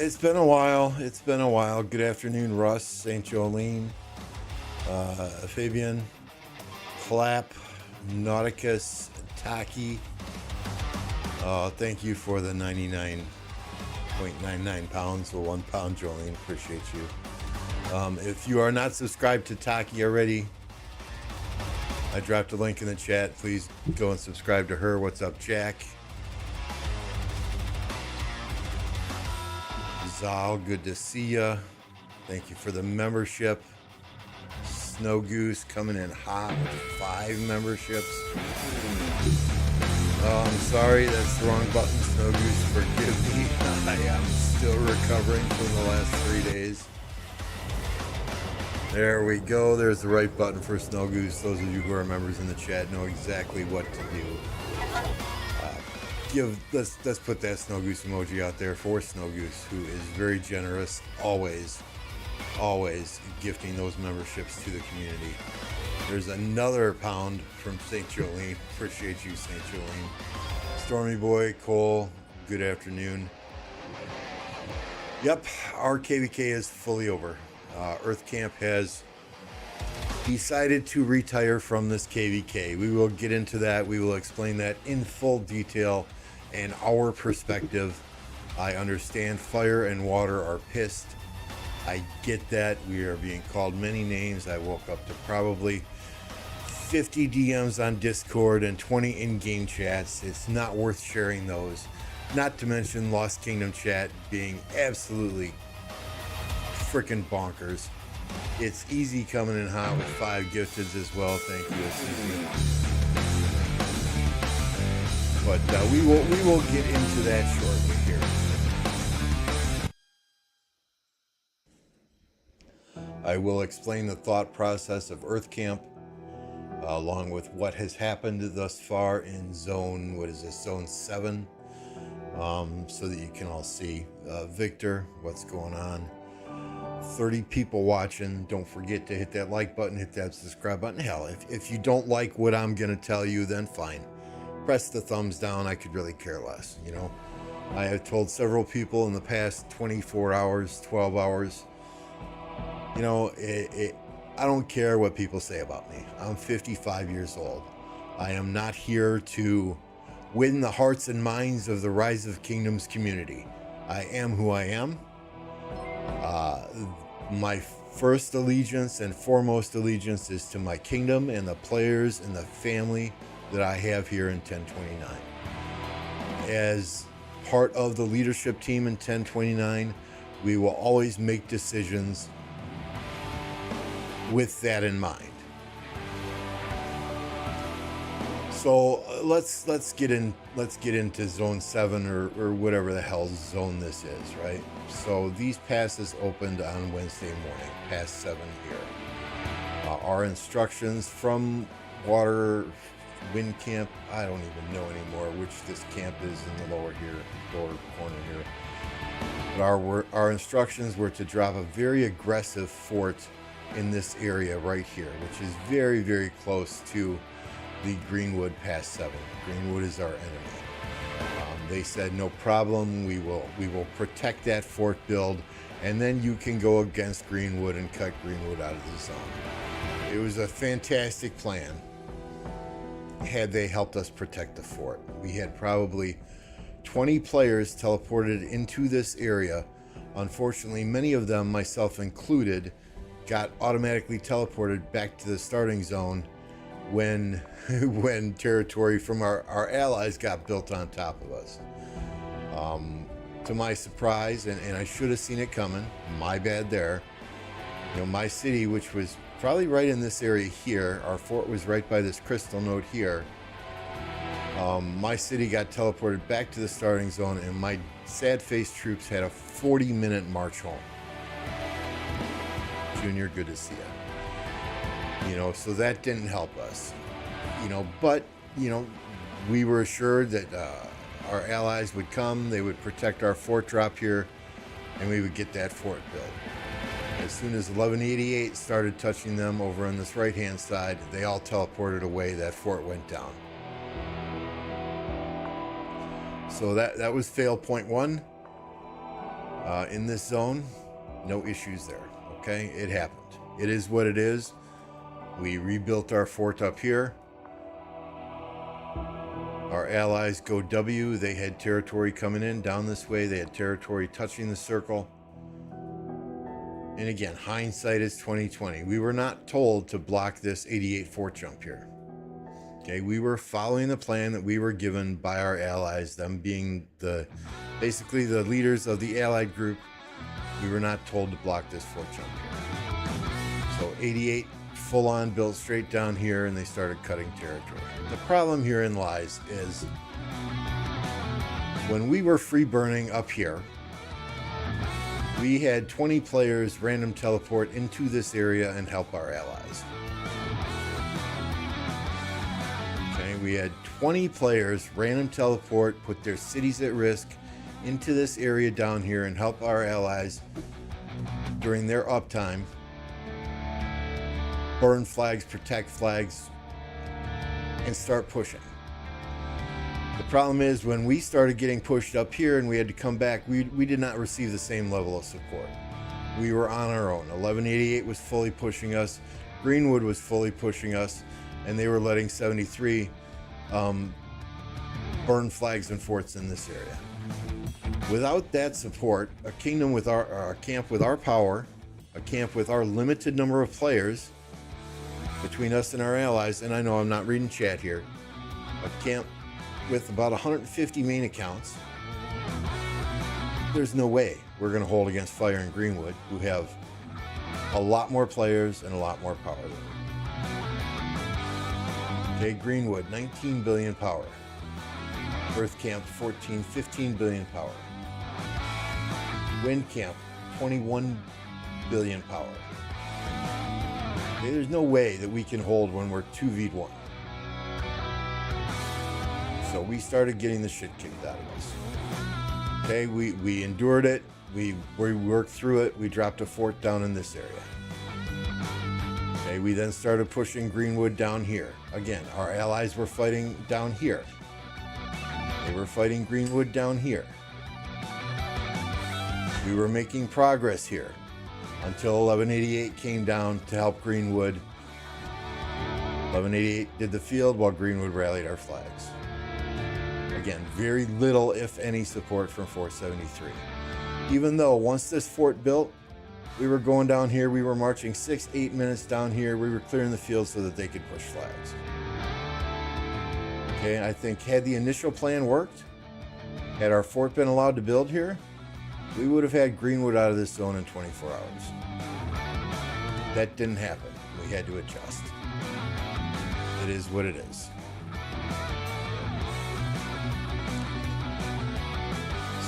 It's been a while. It's been a while. Good afternoon, Russ, St. Jolene, Fabian, Clap, Nauticus, Taki. Thank you for the 99.99 pounds or 1 pound, Jolene. Appreciate you. If you are not subscribed to Taki already, I dropped a link in the chat. Please go and subscribe to her. What's up, Jack? Zal, good to see ya. Thank you for the membership. Snow Goose coming in hot with 5 memberships. Oh, I'm sorry, that's the wrong button, Snow Goose. Forgive me. I am still recovering from the last 3 days. There we go. There's the right button for Snow Goose. Those of you who are members in the chat know exactly what to do. Let's put that Snow Goose emoji out there for Snow Goose, who is very generous, always gifting those memberships to the community. There's another pound from St. Jolene. Appreciate you, St. Jolene. Stormy Boy, Cole, good afternoon. Yep, our KVK is fully over. Earth Camp has decided to retire from this KVK. We will get into that. We will explain that in full detail and our perspective. I understand fire and water are pissed. I get that. We are being called many names. I woke up to probably 50 DMs on Discord and 20 in-game chats. It's not worth sharing those. Not to mention Lost Kingdom chat being absolutely freaking bonkers. It's easy coming in hot with 5 gifteds as well. Thank you. It's easy. But we will get into that shortly here. I will explain the thought process of Earth Camp, along with what has happened thus far in zone, zone 7, so that you can all see. Victor, what's going on? 30 people watching. Don't forget to hit that like button, hit that subscribe button. Hell, if you don't like what I'm going to tell you, then fine. Press the thumbs down. I could really care less, you know. I have told several people in the past 24 hours, 12 hours, you know, I don't care what people say about me. I'm 55 years old. I am not here to win the hearts and minds of the Rise of Kingdoms community. I am who I am. My first allegiance and foremost allegiance is to my kingdom and the players and the family that I have here in 1029. As part of the leadership team in 1029, we will always make decisions with that in mind. So let's get into zone 7 or whatever the hell zone this is, right? So these passes opened on Wednesday morning, pass 7 here. Our instructions from Wind Camp, I don't even know anymore which this camp is in the lower corner here. But our instructions were to drop a very aggressive fort in this area right here, which is very, very close to the Greenwood Pass 7. Greenwood is our enemy. They said no problem. We will protect that fort build, and then you can go against Greenwood and cut Greenwood out of the zone. It was a fantastic plan. Had they helped us protect the fort, we had probably 20 players teleported into this area. Unfortunately, many of them, myself included, got automatically teleported back to the starting zone when territory from our allies got built on top of us. To my surprise, and I should have seen it coming, my bad there. You know, my city, which was probably right in this area here, our fort was right by this crystal node here. My city got teleported back to the starting zone, and my sad-faced troops had a 40-minute march home. Junior, good to see you. You know, so that didn't help us. You know, but, you know, we were assured that our allies would come, they would protect our fort drop here, and we would get that fort built. As soon as 1188 started touching them over on this right-hand side, they all teleported away. That fort went down. So that was fail point 1. In this zone, no issues there. Okay, it happened. It is what it is. We rebuilt our fort up here. Our allies go W. They had territory coming in down this way. They had territory touching the circle. And again, hindsight is 2020. We were not told to block this 88 fort jump here. Okay, we were following the plan that we were given by our allies, them being basically the leaders of the allied group. We were not told to block this fort jump here. So 88 full on built straight down here, and they started cutting territory. The problem herein lies is when we were free burning up here, we had 20 players random teleport into this area and help our allies. Okay, we had 20 players random teleport, put their cities at risk into this area down here and help our allies during their uptime. Burn flags, protect flags, and start pushing. The problem is when we started getting pushed up here and we had to come back, we did not receive the same level of support. We were on our own. 1188 was fully pushing us, Greenwood was fully pushing us, and they were letting 73 burn flags and forts in this area. Without that support, a kingdom with a camp with our power, a camp with our limited number of players between us and our allies, and I know I'm not reading chat here, a camp with about 150 main accounts, there's no way we're going to hold against Fire and Greenwood, who have a lot more players and a lot more power than we. Okay, Greenwood, 19 billion power. Earth Camp, 15 billion power. Wind Camp, 21 billion power. Okay, there's no way that we can hold when we're 2v1. So we started getting the shit kicked out of us. Okay, we endured it. We worked through it. We dropped a fort down in this area. Okay, we then started pushing Greenwood down here. Again, our allies were fighting down here. They were fighting Greenwood down here. We were making progress here until 1188 came down to help Greenwood. 1188 did the field while Greenwood rallied our flags. Again, very little, if any, support from 473. Even though once this fort built, we were going down here, we were marching 6-8 minutes down here, we were clearing the field so that they could push flags. Okay, I think had the initial plan worked, had our fort been allowed to build here, we would have had Greenwood out of this zone in 24 hours. That didn't happen. We had to adjust. It is what it is.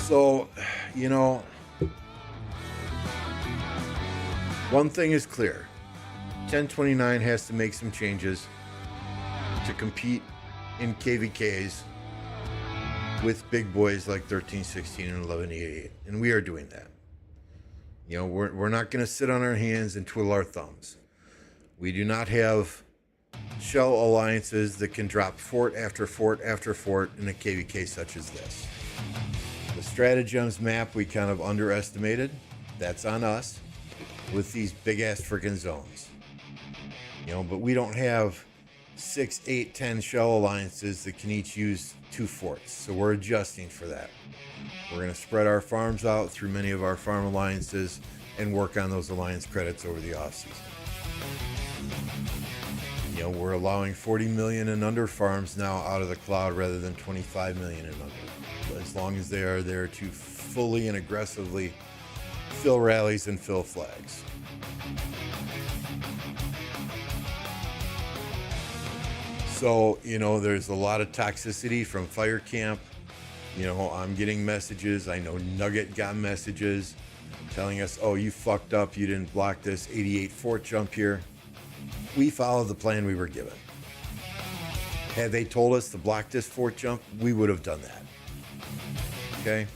So, you know, one thing is clear. 1029 has to make some changes to compete in KVKs with big boys like 1316 and 1188, and we are doing that. You know, we're not going to sit on our hands and twiddle our thumbs. We do not have shell alliances that can drop fort after fort after fort in a KVK such as this. The stratagems map we kind of underestimated. That's on us with these big ass freaking zones. You know, but we don't have 6, 8, 10 shell alliances that can each use 2 forts. So we're adjusting for that. We're going to spread our farms out through many of our farm alliances and work on those alliance credits over the offseason. You know, we're allowing 40 million and under farms now out of the cloud rather than 25 million and under, as long as they are there to fully and aggressively fill rallies and fill flags. So, you know, there's a lot of toxicity from Fire Camp. You know, I'm getting messages. I know Nugget got messages telling us, oh, you fucked up. You didn't block this 88 fort jump here. We followed the plan we were given. Had they told us to block this fort jump, we would have done that. Okay?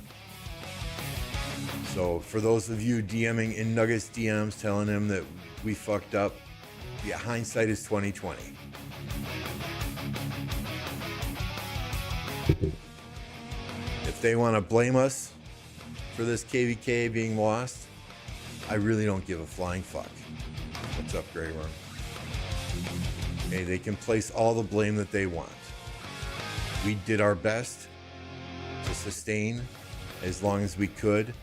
So for those of you DMing in Nuggets DMs telling them that we fucked up, yeah, hindsight is 2020. If they want to blame us for this KVK being lost, I really don't give a flying fuck. What's up, Grey Worm? Okay, they can place all the blame that they want. We did our best to sustain as long as we could,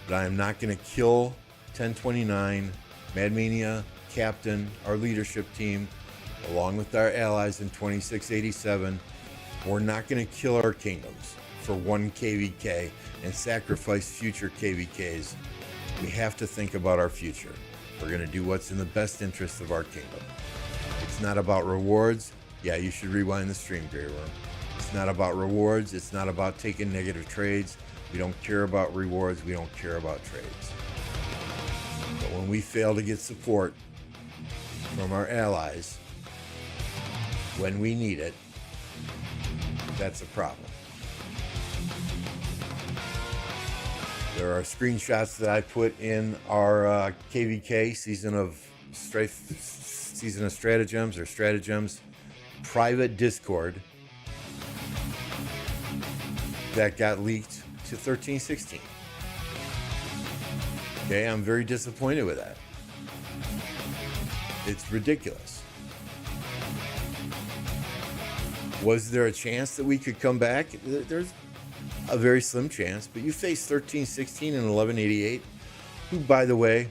but I am not going to kill 1029, Mad Mania, Captain, our leadership team, along with our allies in 2687. We're not going to kill our kingdoms for one KVK and sacrifice future KVKs. We have to think about our future. We're going to do what's in the best interest of our kingdom. It's not about rewards. Yeah, you should rewind the stream, Grey Worm. It's not about rewards. It's not about taking negative trades. We don't care about rewards. We don't care about trades. But when we fail to get support from our allies when we need it, that's a problem. There are screenshots that I put in our KVK Season of Stratagems or Stratagems private Discord that got leaked to 1316. Okay, I'm very disappointed with that. It's ridiculous. Was there a chance that we could come back? There's a very slim chance, but you face 1316 and 1188, who, by the way,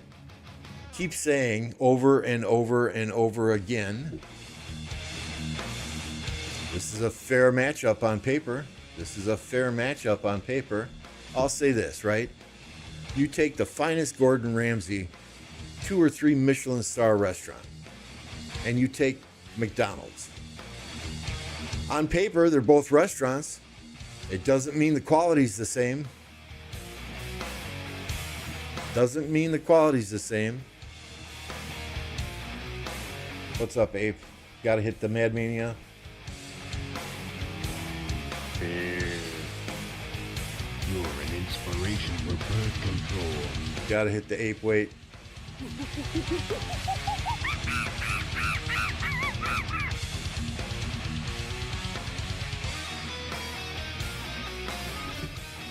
keep saying over and over and over again, this is a fair matchup on paper. This is a fair matchup on paper. I'll say this, right? You take the finest Gordon Ramsay 2 or 3 Michelin star restaurant, and you take McDonald's. On paper, they're both restaurants. It doesn't mean the quality's the same. Doesn't mean the quality's the same. What's up, Ape? Gotta hit the Mad Mania. You're an inspiration for birth control. Gotta hit the ape weight.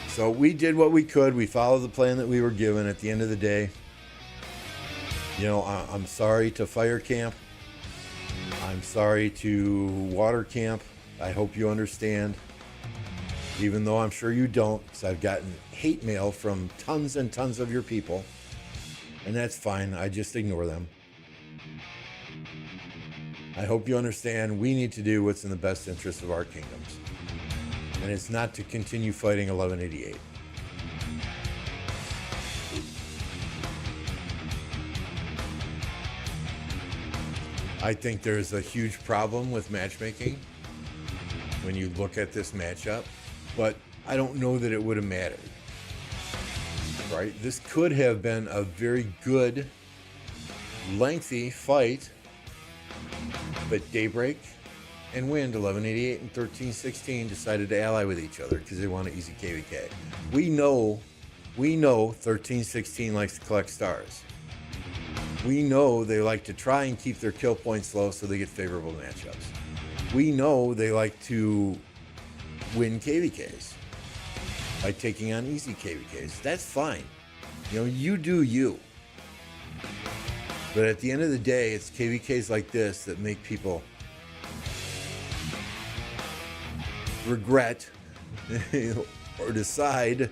So we did what we could. We followed the plan that we were given. At the end of the day, you know, I'm sorry to Fire Camp. I'm sorry to Water Camp. I hope you understand. Even though I'm sure you don't, because I've gotten hate mail from tons and tons of your people. And that's fine. I just ignore them. I hope you understand we need to do what's in the best interest of our kingdoms. And it's not to continue fighting 1188. I think there's a huge problem with matchmaking when you look at this matchup, but I don't know that it would have mattered. Right? This could have been a very good, lengthy fight, but Daybreak and Wind, 1188 and 1316, decided to ally with each other because they want an easy KVK. We know 1316 likes to collect stars. We know they like to try and keep their kill points low so they get favorable matchups. We know they like to win KVKs by taking on easy KVKs. That's fine. You know, you do you. But at the end of the day, it's KVKs like this that make people regret or decide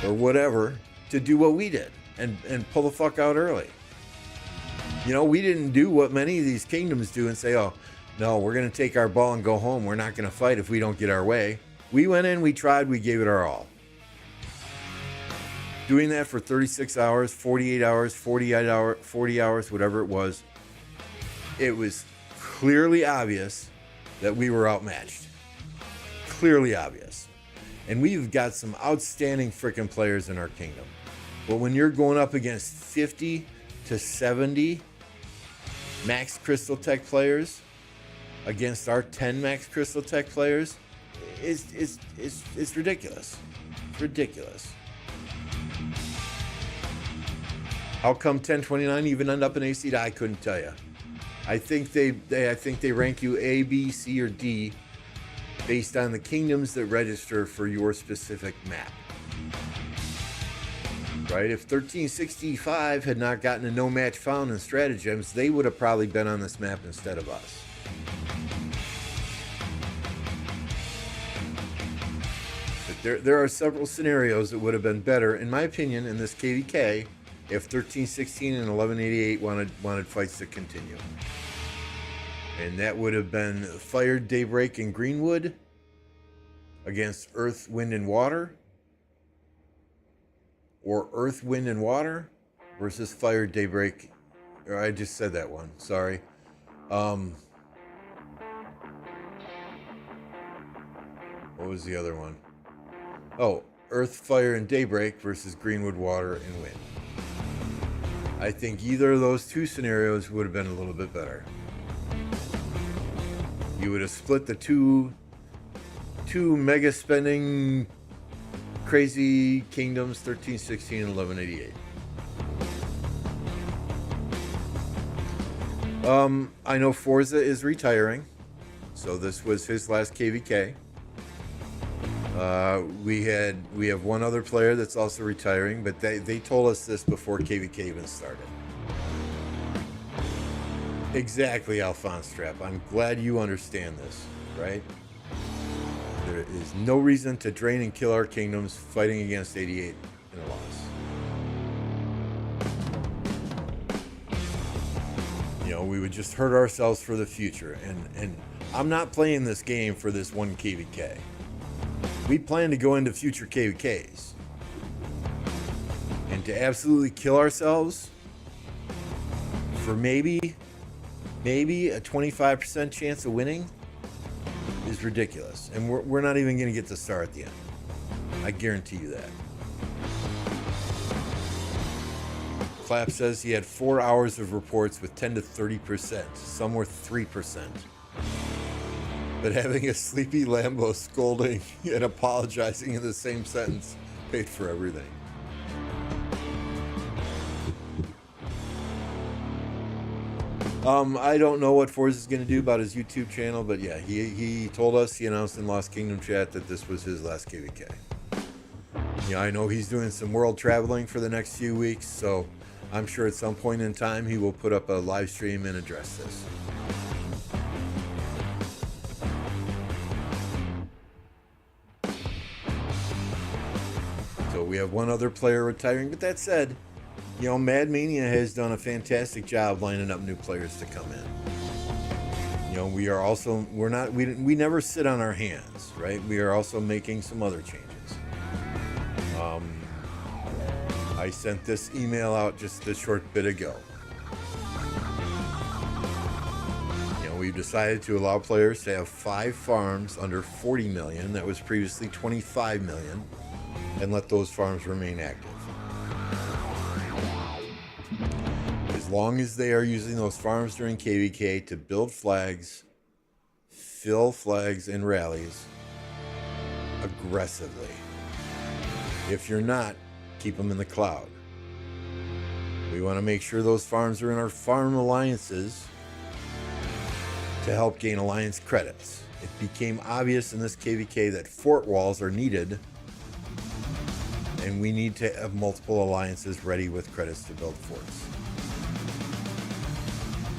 or whatever to do what we did and pull the fuck out early. You know, we didn't do what many of these kingdoms do and say, oh, no, we're going to take our ball and go home. We're not going to fight if we don't get our way. We went in, we tried, we gave it our all. Doing that for 36 hours, 48 hours, 40 hours, whatever it was clearly obvious that we were outmatched. Clearly obvious. And we've got some outstanding freaking players in our kingdom. But when you're going up against 50 to 70 max Crystal Tech players against our 10 max Crystal Tech players, it's ridiculous. It's ridiculous. How come 1029 even end up in AC? I couldn't tell you. I think they rank you A, B, C, or D based on the kingdoms that register for your specific map. right? If 1365 had not gotten a no match found in stratagems, they would have probably been on this map instead of us. But there are several scenarios that would have been better, in my opinion, in this KvK if 1316 and 1188 wanted fights to continue. And that would have been Fire, Daybreak, and Greenwood against Earth, Wind, and Water. Or Earth, Wind, and Water versus Fire, Daybreak. Or I just said that one. Sorry. What was the other one? Oh, Earth, Fire, and Daybreak versus Greenwood, Water, and Wind. I think either of those two scenarios would have been a little bit better. You would have split the two mega spending crazy kingdoms, 1316 and 1188. I know Forza is retiring, so this was his last KvK. We have one other player that's also retiring, but they told us this before KvK even started. Exactly, Alphonse Strap. I'm glad you understand this, right? There is no reason to drain and kill our kingdoms fighting against 88 in a loss. You know, we would just hurt ourselves for the future. And I'm not playing this game for this one KvK. We plan to go into future KVKs. And to absolutely kill ourselves for maybe a 25% chance of winning is ridiculous. And we're not even going to get the star at the end. I guarantee you that. Clap says he had 4 hours of reports with 10 to 30%. Some were 3%. But having a sleepy Lambo scolding and apologizing in the same sentence paid for everything. I don't know what Forza is going to do about his YouTube channel, but yeah, he told us, he announced in Lost Kingdom chat that this was his last KvK. Yeah, I know he's doing some world traveling for the next few weeks, so I'm sure at some point in time he will put up a live stream and address this. So we have one other player retiring, but that said, you know, Mad Mania has done a fantastic job lining up new players to come in. You know, we are also, we never sit on our hands, right? We are also making some other changes. I sent this email out just a short bit ago. You know, we've decided to allow players to have 5 farms under 40 million. That was previously 25 million, and let those farms remain active. As long as they are using those farms during KvK to build flags, fill flags and rallies aggressively. If you're not, keep them in the cloud. We want to make sure those farms are in our farm alliances to help gain alliance credits. It became obvious in this KvK that fort walls are needed, and we need to have multiple alliances ready with credits to build forts.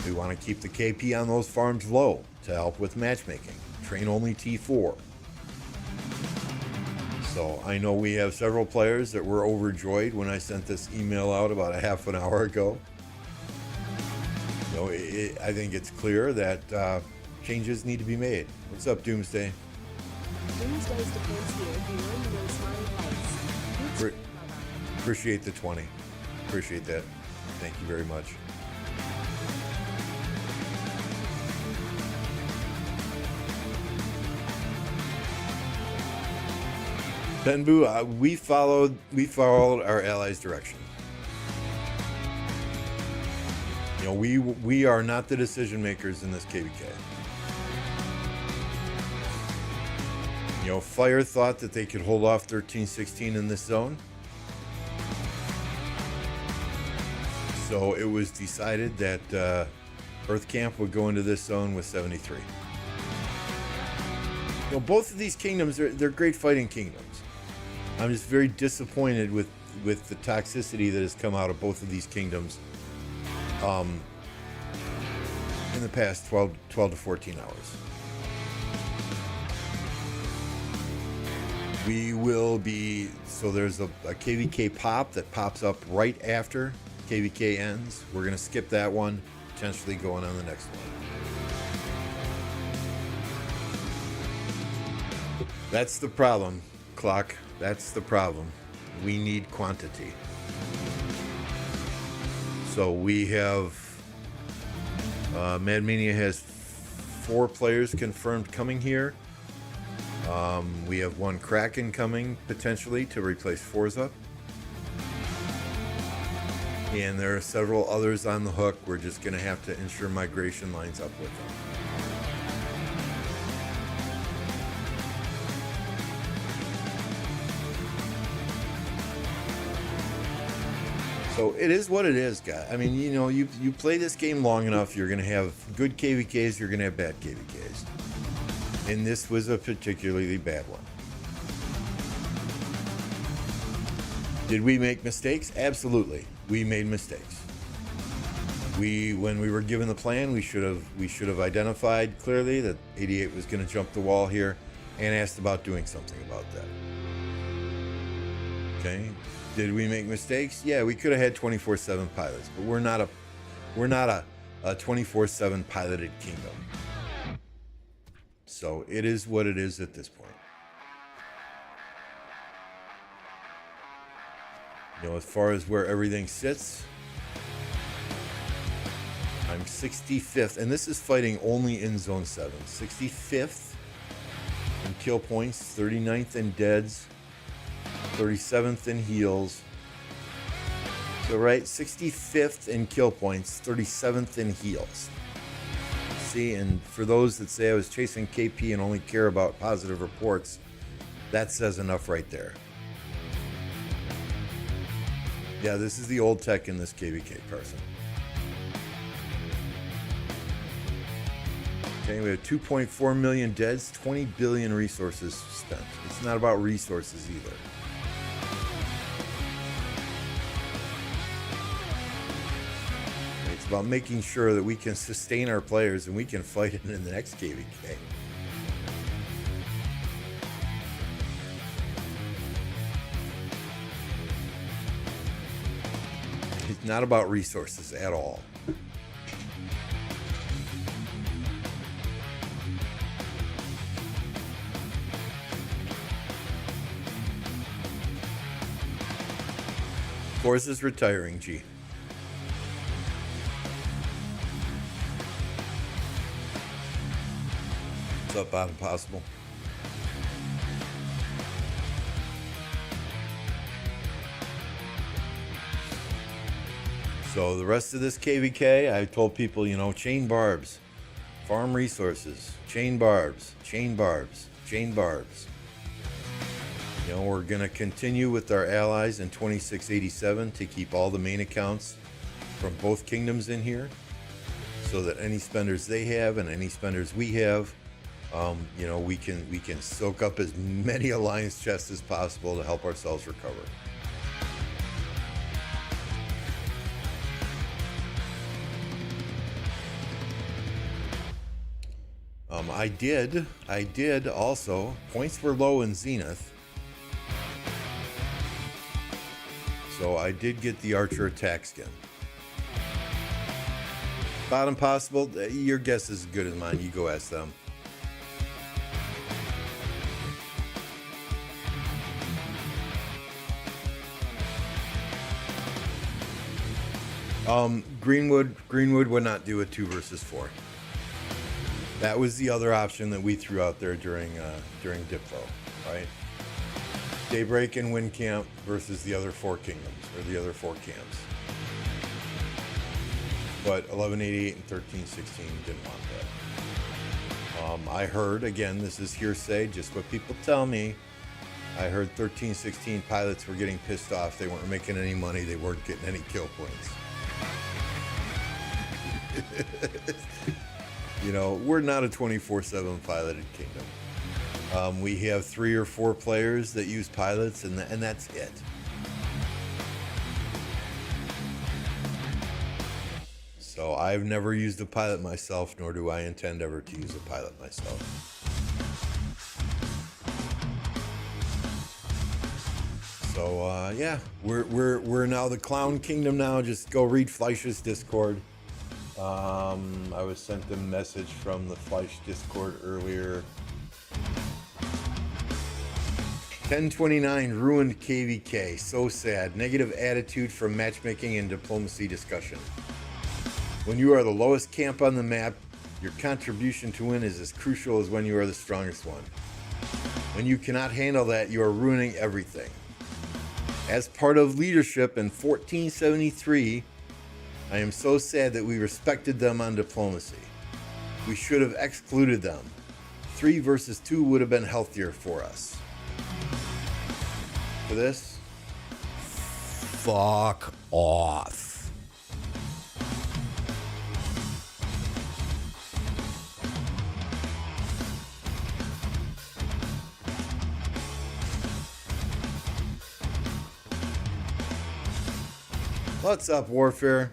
We want to keep the KP on those farms low to help with matchmaking. Train only T4. So I know we have several players that were overjoyed when I sent this email out about a half an hour ago. You know, I think it's clear that changes need to be made. What's up, Doomsday? Doomsday's defense here. If you ring those smiley lights. Appreciate the 20. Appreciate that. Thank you very much. Benbu, we followed our allies' direction. You know, we are not the decision makers in this KvK. You know, Fire thought that they could hold off 1316 in this zone. So it was decided that Earth Camp would go into this zone with 73. You know, both of these kingdoms, they're great fighting kingdoms. I'm just very disappointed with with the toxicity that has come out of both of these kingdoms in the past 12 to 14 hours. We will be, so there's a KVK pop that pops up right after KVK ends. We're going to skip that one, potentially going on the next one. That's the problem, Clock. That's the problem. We need quantity. So we have, Mad Mania has 4 players confirmed coming here. We have 1 Kraken coming potentially to replace Forza. And there are several others on the hook. We're just going to have to ensure migration lines up with them. So it is what it is, guys. I mean, you know, you play this game long enough, you're going to have good KVKs, you're going to have bad KVKs. And this was a particularly bad one. Did we make mistakes? Absolutely. We made mistakes. When we were given the plan, we should have identified clearly that 88 was going to jump the wall here and asked about doing something about that. Okay? Did we make mistakes? Yeah, we could have had 24/7 pilots, but we're not a 24/7 piloted kingdom. So it is what it is at this point. You know, as far as where everything sits, I'm 65th, and this is fighting only in Zone 7. 65th in kill points, 39th in deads, 37th in heals. So, right, 65th in kill points, 37th in heals. See, and for those that say I was chasing KP and only care about positive reports, that says enough right there. Yeah, this is the old tech in this KVK person. Okay, we have 2.4 million deads, 20 billion resources spent. It's not about resources either. It's about making sure that we can sustain our players and we can fight it in the next KVK. It's not about resources at all. Force is retiring, G. What's up, Bottom Possible? So the rest of this KVK, I told people, you know, chain barbs, farm resources, chain barbs, chain barbs, chain barbs. You know, we're going to continue with our allies in 2687 to keep all the main accounts from both kingdoms in here, so that any spenders they have and any spenders we have, you know, we can soak up as many alliance chests as possible to help ourselves recover. I did also, points were low in Zenith, so I did get the Archer attack skin. Bottom Possible, your guess is as good as mine. You go ask them. Greenwood would not do a 2 versus 4. That was the other option that we threw out there during Diplo, right? Daybreak and Wind Camp versus the other 4 kingdoms, or the other 4 camps. But 1188 and 1316 didn't want that. I heard, again, this is hearsay, just what people tell me. I heard 1316 pilots were getting pissed off. They weren't making any money. They weren't getting any kill points. You know, we're not a 24/7 piloted kingdom. We have 3 or 4 players that use pilots, and that's it. So I've never used a pilot myself, nor do I intend ever to use a pilot myself. So yeah, we're now the Clown Kingdom now. Just go read Fleisch's Discord. I was sent a message from the Fleisch Discord earlier. 1029 ruined KvK. So sad. Negative attitude from matchmaking and diplomacy discussion. When you are the lowest camp on the map, your contribution to win is as crucial as when you are the strongest one. When you cannot handle that, you are ruining everything. As part of leadership in 1473, I am so sad that we respected them on diplomacy. We should have excluded them. 3 versus 2 would have been healthier for us. For this, fuck off. What's up, Warfare?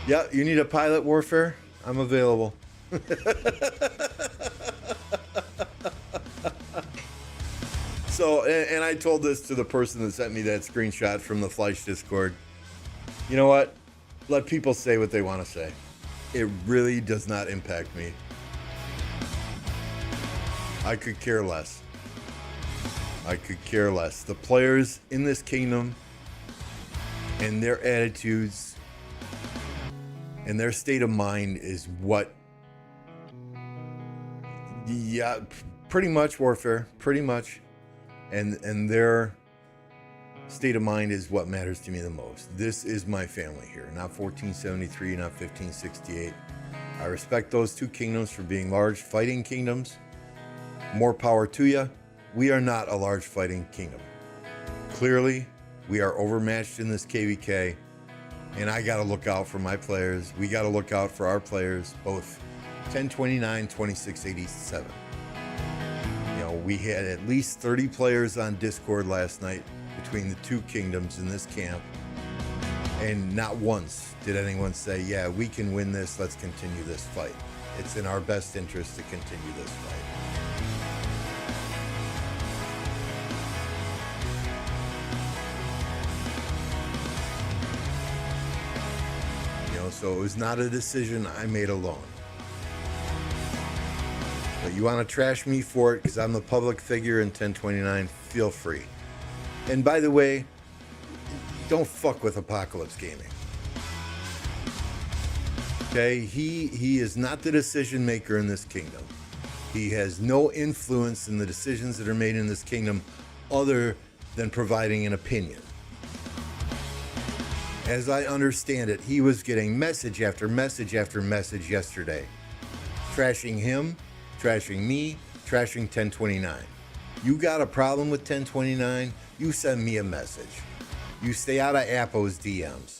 Yeah, you need a pilot, Warfare? I'm available. So, and I told this to the person that sent me that screenshot from the Fleisch Discord. You know what? Let people say what they want to say. It really does not impact me. I could care less. I could care less. The players in this kingdom and their attitudes and their state of mind is what, yeah, pretty much, Warfare, pretty much. And their state of mind is what matters to me the most. This is my family here, not 1473, not 1568. I respect those two kingdoms for being large fighting kingdoms. More power to you. We are not a large fighting kingdom. Clearly, we are overmatched in this KvK, and I got to look out for my players. We got to look out for our players, both 1029, 2687. You know, we had at least 30 players on Discord last night between the two kingdoms in this camp, and not once did anyone say, yeah, we can win this, let's continue this fight. It's in our best interest to continue this fight. So it was not a decision I made alone. But you want to trash me for it because I'm the public figure in 1029, feel free. And by the way, don't fuck with Apocalypse Gaming. Okay, he is not the decision maker in this kingdom. He has no influence in the decisions that are made in this kingdom other than providing an opinion. As I understand it, he was getting message after message after message yesterday. Trashing him, trashing me, trashing 1029. You got a problem with 1029, you send me a message. You stay out of Apo's DMs.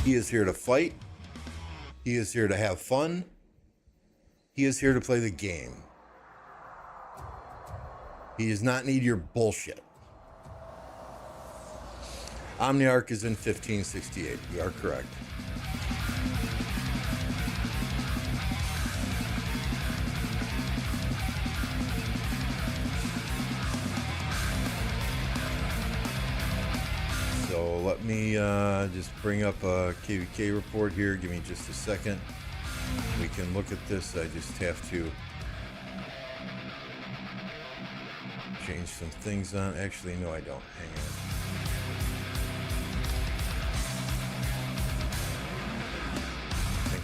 He is here to fight. He is here to have fun. He is here to play the game. He does not need your bullshit. Omniarch is in 1568. You are correct. So let me just bring up a KvK report here. Give me just a second. We can look at this. I just have to change some things on. Actually, no, I don't. Hang on.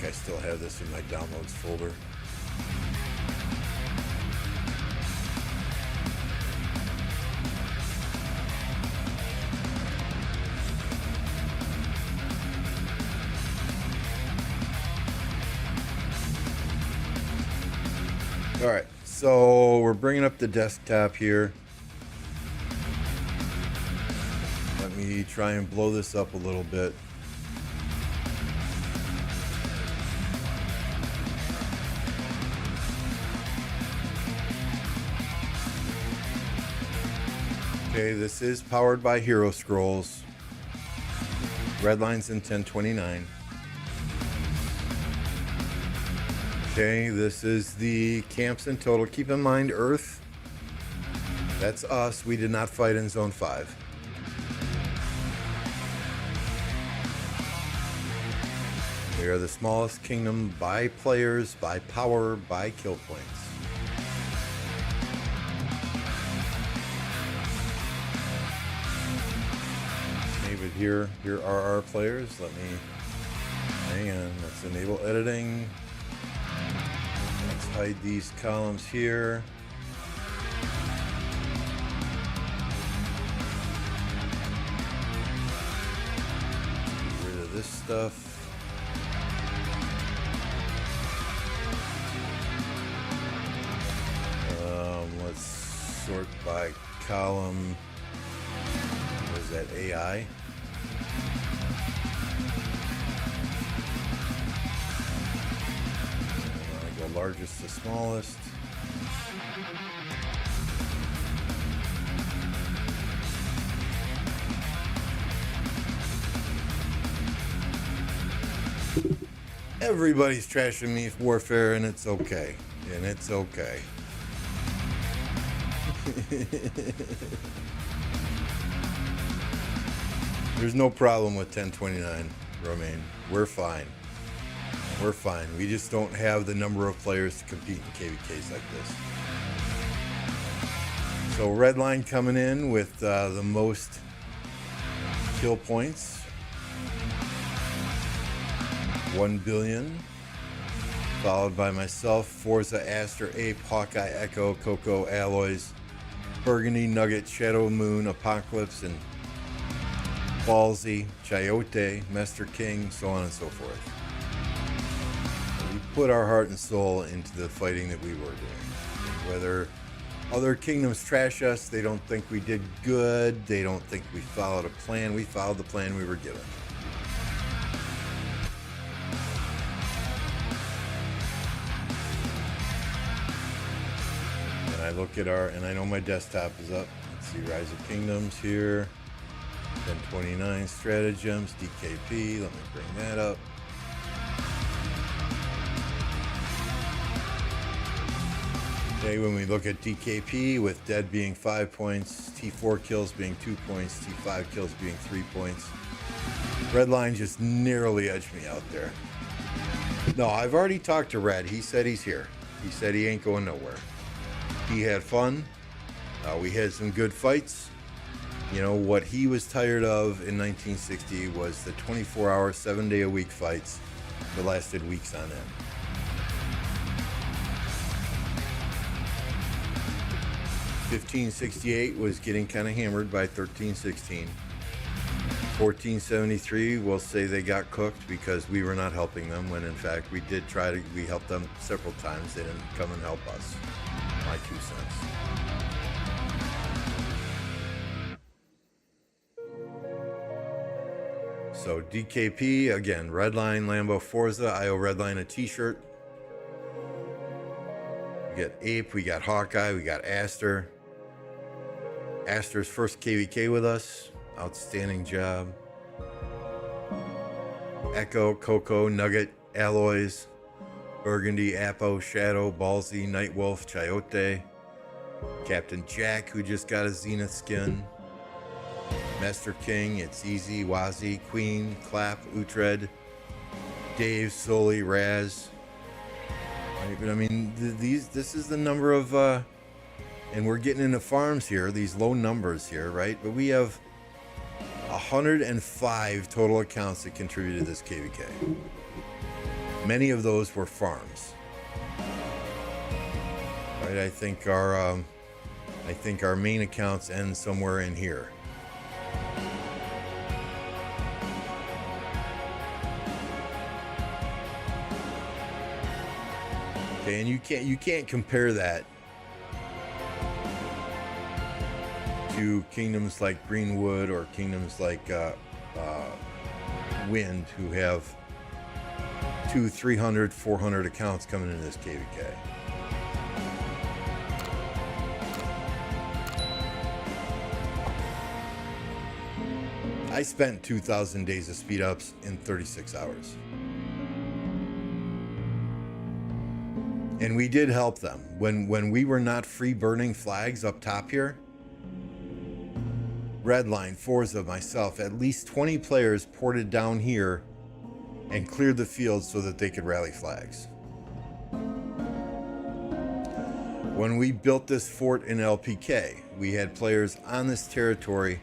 I still have this in my downloads folder. All right, so we're bringing up the desktop here. Let me try and blow this up a little bit. Okay, this is powered by Hero Scrolls. Red line's in 1029. Okay, this is the camps in total. Keep in mind, Earth, that's us. We did not fight in Zone 5. We are the smallest kingdom by players, by power, by kill points. David, here are our players. Let me, hang on, let's enable editing. Let's hide these columns here. Get rid of this stuff. Let's sort by column. What is that, AI? I go largest to smallest. Everybody's trashing me for warfare, and it's okay. And it's okay. There's no problem with 1029, Romaine. We're fine. We're fine. We just don't have the number of players to compete in KVKs like this. So red line coming in with the most kill points. 1 billion. Followed by myself, Forza, Aster, Ape, Hawkeye, Echo, Coco, Alloys, Burgundy, Nugget, Shadow Moon, Apocalypse, and Ballsy, Chayote, Master King, so on and so forth. We put our heart and soul into the fighting that we were doing. Whether other kingdoms trash us, they don't think we did good, they don't think we followed a plan. We followed the plan we were given. And I look at our, and I know my desktop is up. Let's see, Rise of Kingdoms here. 1029 stratagems, DKP, let me bring that up. Okay, when we look at DKP, with dead being 5 points, T4 kills being 2 points, T5 kills being 3 points. Red line just narrowly edged me out there. No, I've already talked to Red. He said he's here. He said he ain't going nowhere. He had fun. We had some good fights. You know, what he was tired of in 1960 was the 24-hour, 7-day-a-week fights that lasted weeks on end. $1568 was getting kind of hammered by 1316. 1473, we'll say they got cooked because we were not helping them, when in fact we did try to, we helped them several times. They didn't come and help us. My 2 cents. So DKP, again, Redline, Lambo, Forza, IO Redline, a t-shirt. We got Ape, we got Hawkeye, we got Aster. Aster's first KVK with us. Outstanding job. Echo, Coco, Nugget, Alloys, Burgundy, Apo, Shadow, Ballsy, Nightwolf, Chayote. Captain Jack, who just got a Zenith skin. Master King, It's Easy, Wazi, Queen, Clap, Utred, Dave, Soli, Raz. Right, but I mean, this is the number of, and we're getting into farms here, these low numbers here, right? But we have 105 total accounts that contributed to this KVK. Many of those were farms. Right, I think our main accounts end somewhere in here. Okay, and you can't compare that to kingdoms like Greenwood or kingdoms like Wind, who have 200, 300, 400 accounts coming into this KVK. I spent 2,000 days of speed ups in 36 hours. And we did help them. When we were not free burning flags up top here, Redline, Forza, myself, at least 20 players ported down here and cleared the field so that they could rally flags. When we built this fort in LPK, we had players on this territory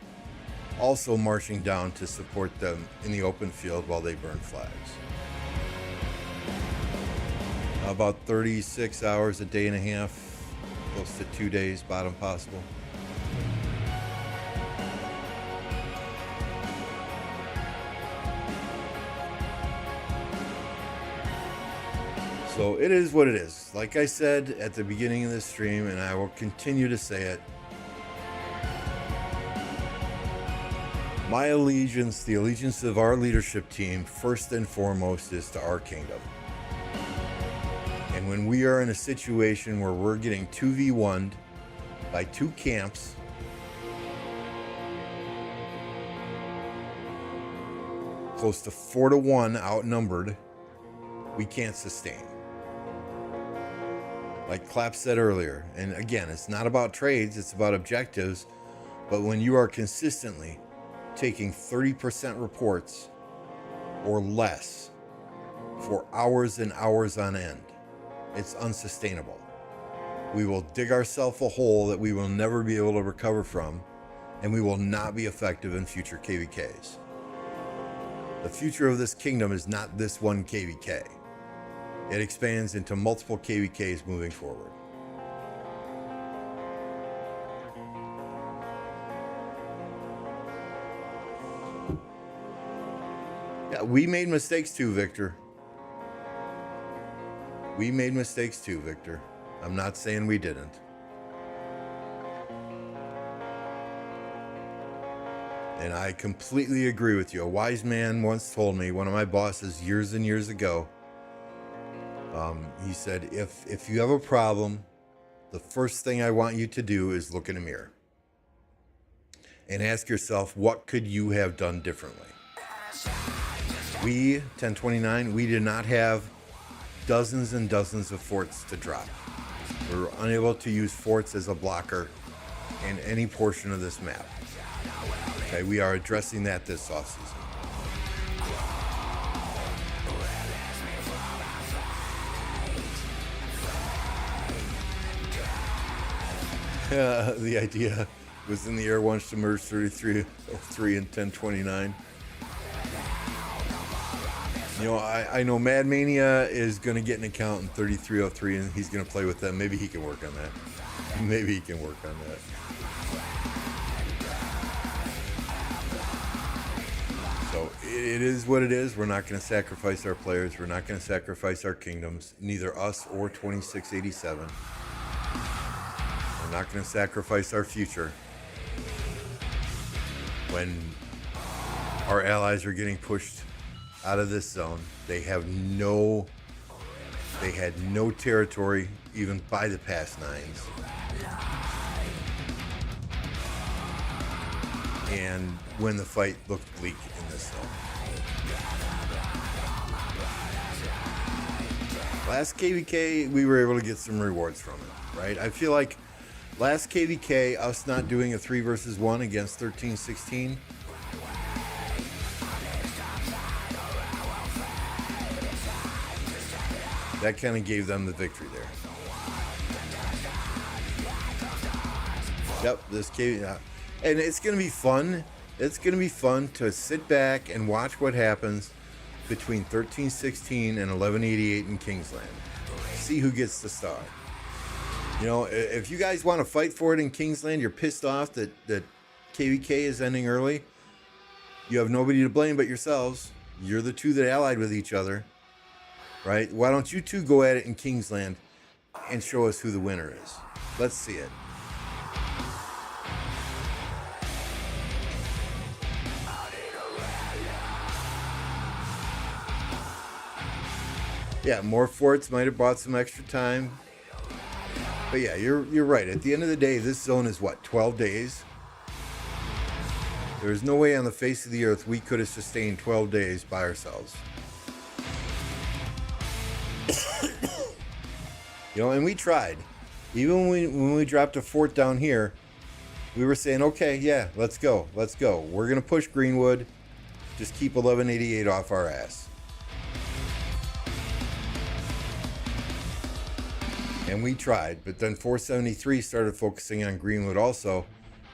also marching down to support them in the open field while they burned flags. About 36 hours, a day and a half, close to 2 days, bottom possible. So it is what it is. Like I said at the beginning of this stream, and I will continue to say it, my allegiance, the allegiance of our leadership team, first and foremost is to our kingdom. And when we are in a situation where we're getting 2v1'd by 2 camps, close to 4-1 outnumbered, we can't sustain. Like Clapp said earlier, and again, it's not about trades, it's about objectives, but when you are consistently taking 30% reports or less for hours and hours on end, it's unsustainable. We will dig ourselves a hole that we will never be able to recover from, and we will not be effective in future KVKs. The future of this kingdom is not this one KVK. It expands into multiple KVKs moving forward. Yeah, we made mistakes too, Victor. We made mistakes too, Victor. I'm not saying we didn't. And I completely agree with you. A wise man once told me, one of my bosses years and years ago, he said, if you have a problem, the first thing I want you to do is look in a mirror and ask yourself, what could you have done differently? We, 1029, we did not have dozens and dozens of forts to drop. We were unable to use forts as a blocker in any portion of this map. Okay, we are addressing that this offseason. The idea was in the air once to merge 3303 and 1029. You know, I know Mad Mania is going to get an account in 3303 and he's going to play with them. Maybe he can work on that. Maybe he can work on that. So it is what it is. We're not going to sacrifice our players. We're not going to sacrifice our kingdoms. Neither us or 2687. We're not going to sacrifice our future when our allies are getting pushed out of this zone. They had no territory even by the past nines. And when the fight looked bleak in this zone. Last KVK, we were able to get some rewards from it, right? I feel like last KVK, us not doing a 3 versus 1 against 1316, that kind of gave them the victory there. Yep, this KVK, and it's going to be fun. It's going to be fun to sit back and watch what happens between 1316 and 1188 in Kingsland. See who gets the star. You know, if you guys want to fight for it in Kingsland, you're pissed off that KVK is ending early. You have nobody to blame but yourselves. You're the two that allied with each other, right? Why don't you two go at it in Kingsland and show us who the winner is? Let's see it. Yeah, more forts might have bought some extra time. But yeah, you're right. At the end of the day, this zone is what, 12 days? There's no way on the face of the earth we could have sustained 12 days by ourselves. You know, and we tried. Even when we dropped a fort down here, we were saying, okay, yeah, let's go. We're going to push Greenwood. Just keep 1188 off our ass. And we tried, but then 473 started focusing on Greenwood also.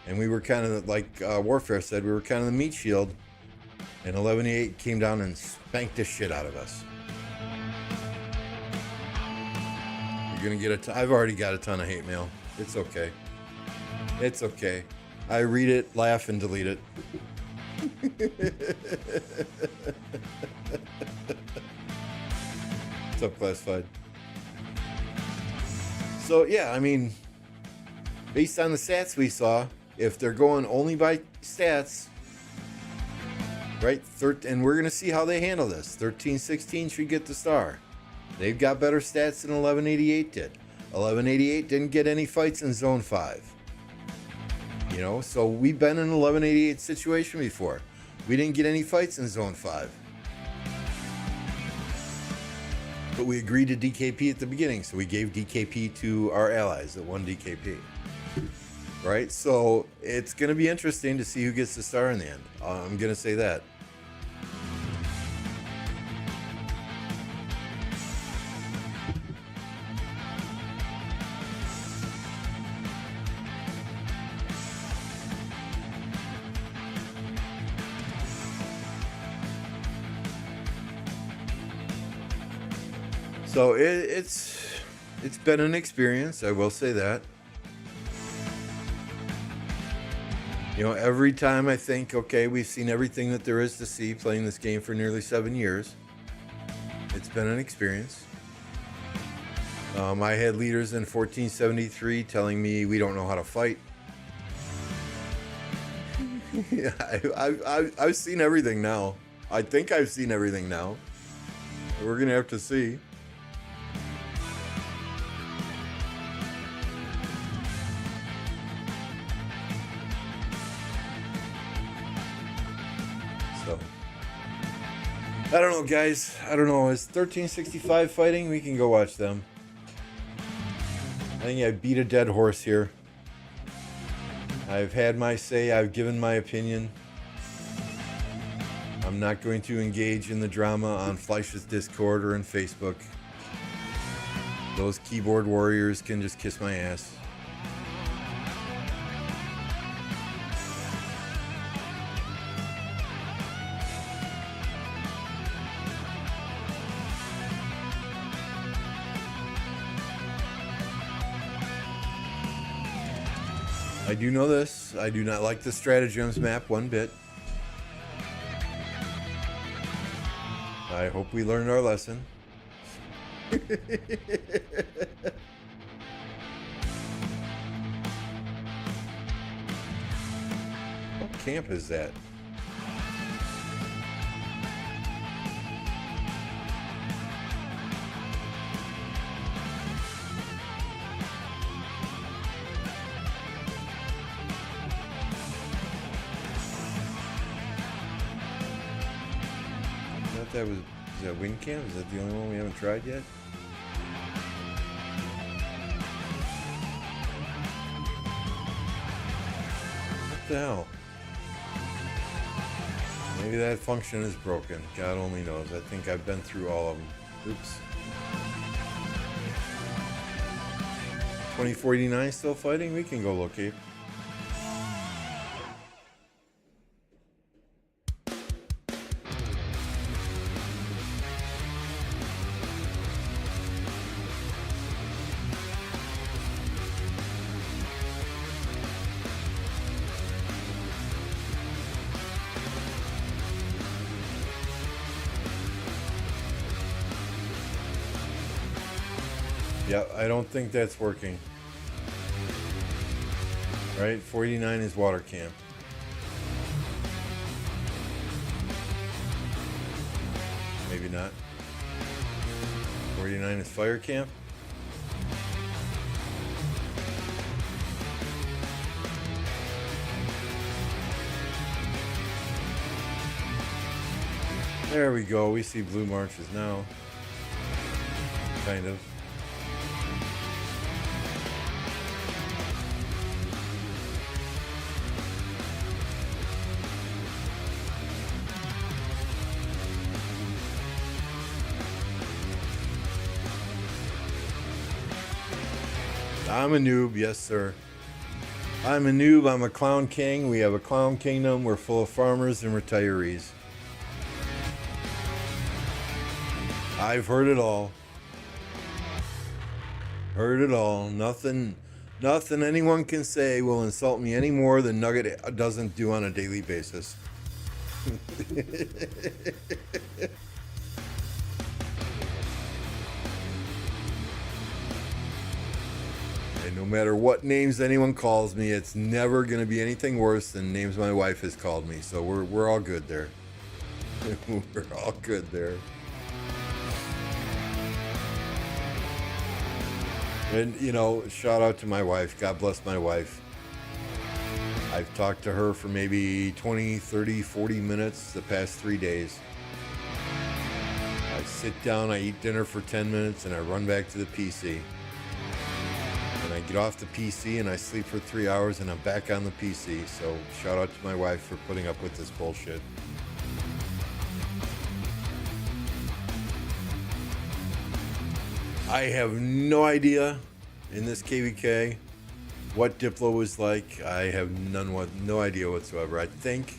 And we were kind of, like Warfare said, we were kind of the meat shield. And 1188 came down and spanked the shit out of us. You're going to get I've already got a ton of hate mail. It's okay. It's okay. I read it, laugh, and delete it. What's up, Classified? So, yeah, I mean, based on the stats we saw, if they're going only by stats, right? And we're going to see how they handle this. 1316 should get the star. They've got better stats than 1188 did. 1188 didn't get any fights in Zone 5. You know, so we've been in an 1188 situation before. We didn't get any fights in Zone 5. But we agreed to DKP at the beginning, so we gave DKP to our allies that won DKP. Right? So it's going to be interesting to see who gets the star in the end. I'm going to say that. So it's been an experience, I will say that. You know, every time I think, okay, we've seen everything that there is to see playing this game for nearly 7 years. It's been an experience. I had leaders in 1473 telling me we don't know how to fight. Yeah, I've seen everything now. I think I've seen everything now. We're going to have to see. I don't know, guys. I don't know. Is 1365 fighting? We can go watch them. I think I beat a dead horse here. I've had my say. I've given my opinion. I'm not going to engage in the drama on Fleisch's Discord or on Facebook. Those keyboard warriors can just kiss my ass. I do know this. I do not like the stratagems map one bit. I hope we learned our lesson. What camp is that? Is that wind camp? Is that the only one we haven't tried yet? What the hell? Maybe that function is broken. God only knows. I think I've been through all of them. Oops. 2049 still fighting? We can go locate. Yeah, I don't think that's working. Right, 49 is water camp. Maybe not. 49 is fire camp. There we go. We see blue marches now. Kind of. I'm a noob, yes sir. I'm a noob, I'm a clown king. We have a clown kingdom. We're full of farmers and retirees. I've heard it all. Heard it all. Nothing anyone can say will insult me any more than Nugget doesn't do on a daily basis. And no matter what names anyone calls me, it's never going to be anything worse than names my wife has called me. So we're all good there. We're all good there. And, you know, shout out to my wife. God bless my wife. I've talked to her for maybe 20, 30, 40 minutes the past 3 days. I sit down, I eat dinner for 10 minutes, and I run back to the PC. And I get off the PC and I sleep for 3 hours and I'm back on the PC. So shout out to my wife for putting up with this bullshit. I have no idea in this KVK what Diplo was like. I have no idea whatsoever. I think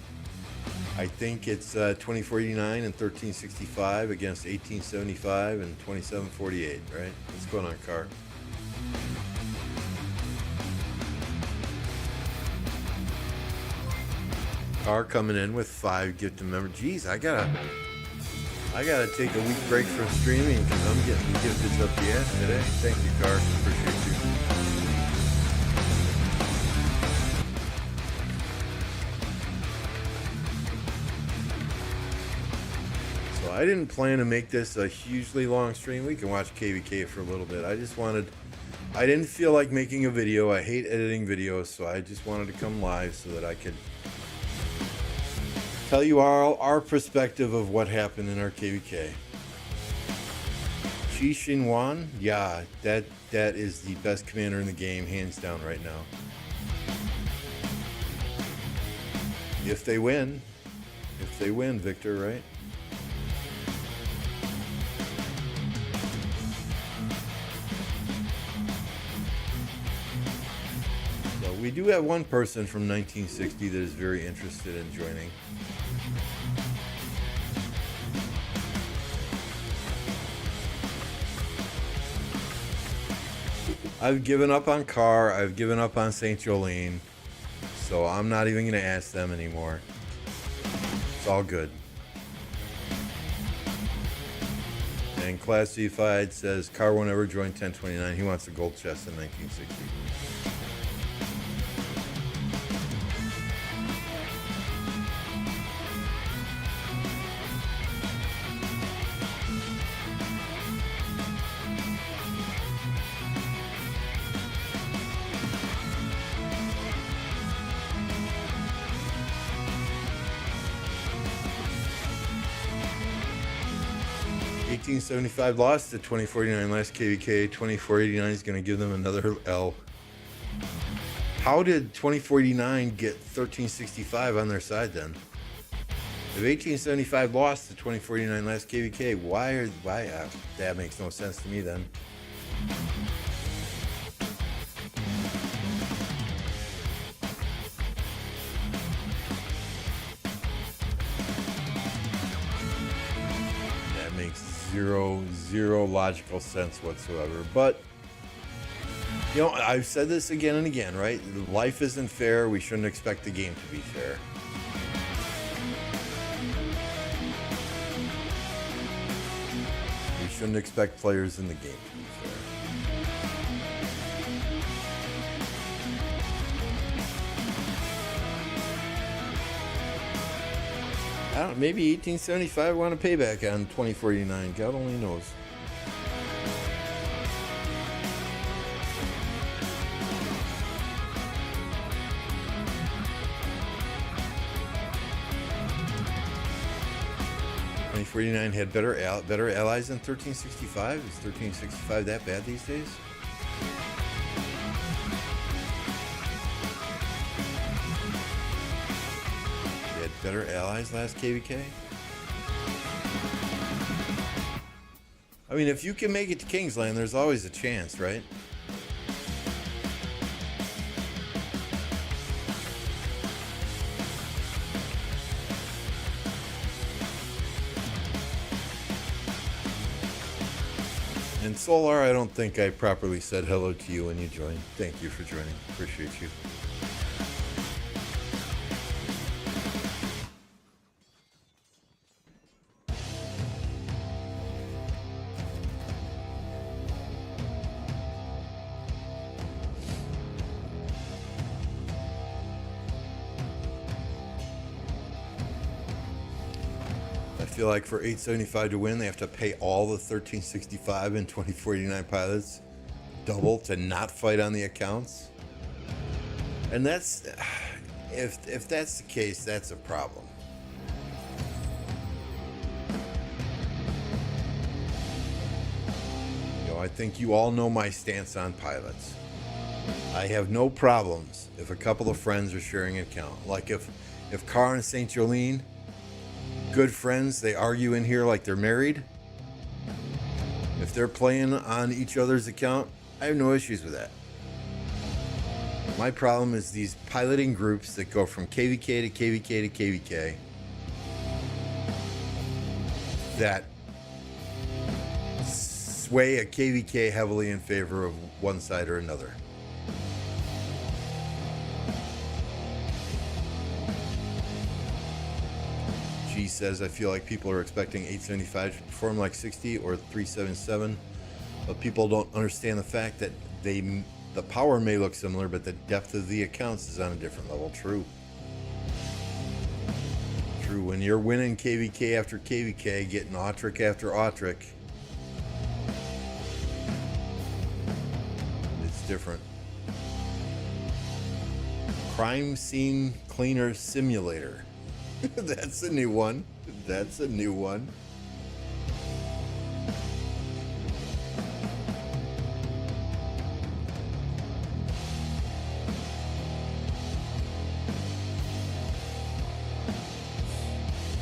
it's 2489 and 1365 against 1875 and 2748, right? What's going on, Car? Car coming in with 5 gifted members. Jeez, I gotta take a week break from streaming because I'm getting gifted up the ass today. Thank you, Car. Appreciate you. So I didn't plan to make this a hugely long stream. We can watch KVK for a little bit. I didn't feel like making a video. I hate editing videos, so I just wanted to come live so that I could tell you our perspective of what happened in our KVK. Xi Xinhuan, yeah, that is the best commander in the game, hands down right now. If they win, Victor, right? So we do have one person from 1960 that is very interested in joining. I've given up on Carr. I've given up on St. Jolene. So I'm not even going to ask them anymore. It's all good. And Classified says Carr won't ever join 1029. He wants a gold chest in 1960. $18.75 lost to 2049 last KVK. 2489 is going to give them another L. How did 2049 get 1365 on their side then? If 1875 lost to 2049 last KVK, why that makes no sense to me then. Zero logical sense whatsoever. But you know, I've said this again and again, right? Life isn't fair. We shouldn't expect the game to be fair. We shouldn't expect players in the game to be fair. I don't know, maybe 1875 want a payback on 2049. God only knows. 2049 had better allies than 1365. Is 1365 that bad these days? They had better allies last KVK. I mean, if you can make it to Kingsland, there's always a chance, right? And Solar, I don't think I properly said hello to you when you joined. Thank you for joining. Appreciate you. I feel like for 875 to win, they have to pay all the 1365 and 2049 pilots double to not fight on the accounts. And that's, if that's the case, that's a problem. You know, I think you all know my stance on pilots. I have no problems if a couple of friends are sharing an account. Like if Carr and St. Jolene, good friends, they argue in here like they're married. If they're playing on each other's account, I have no issues with that. My problem is these piloting groups that go from KVK to KVK to KVK that sway a KVK heavily in favor of one side or another. G says, I feel like people are expecting 875 to perform like 60 or 377, but people don't understand the fact that the power may look similar, but the depth of the accounts is on a different level. True. True. When you're winning KVK after KVK, getting Autric after Autric, it's different. Crime Scene Cleaner Simulator. That's a new one. That's a new one.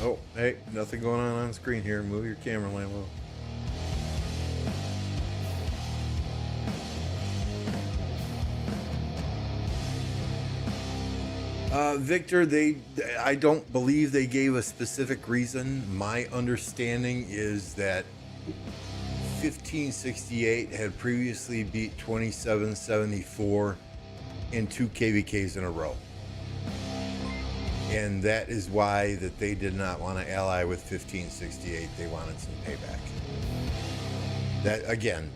Oh, hey, nothing going on screen here. Move your camera, Lambo. Victor, I don't believe they gave a specific reason. My understanding is that 1568 had previously beat 2774 in 2 KVKs in a row. And that is why that they did not want to ally with 1568. They wanted some payback. That, again,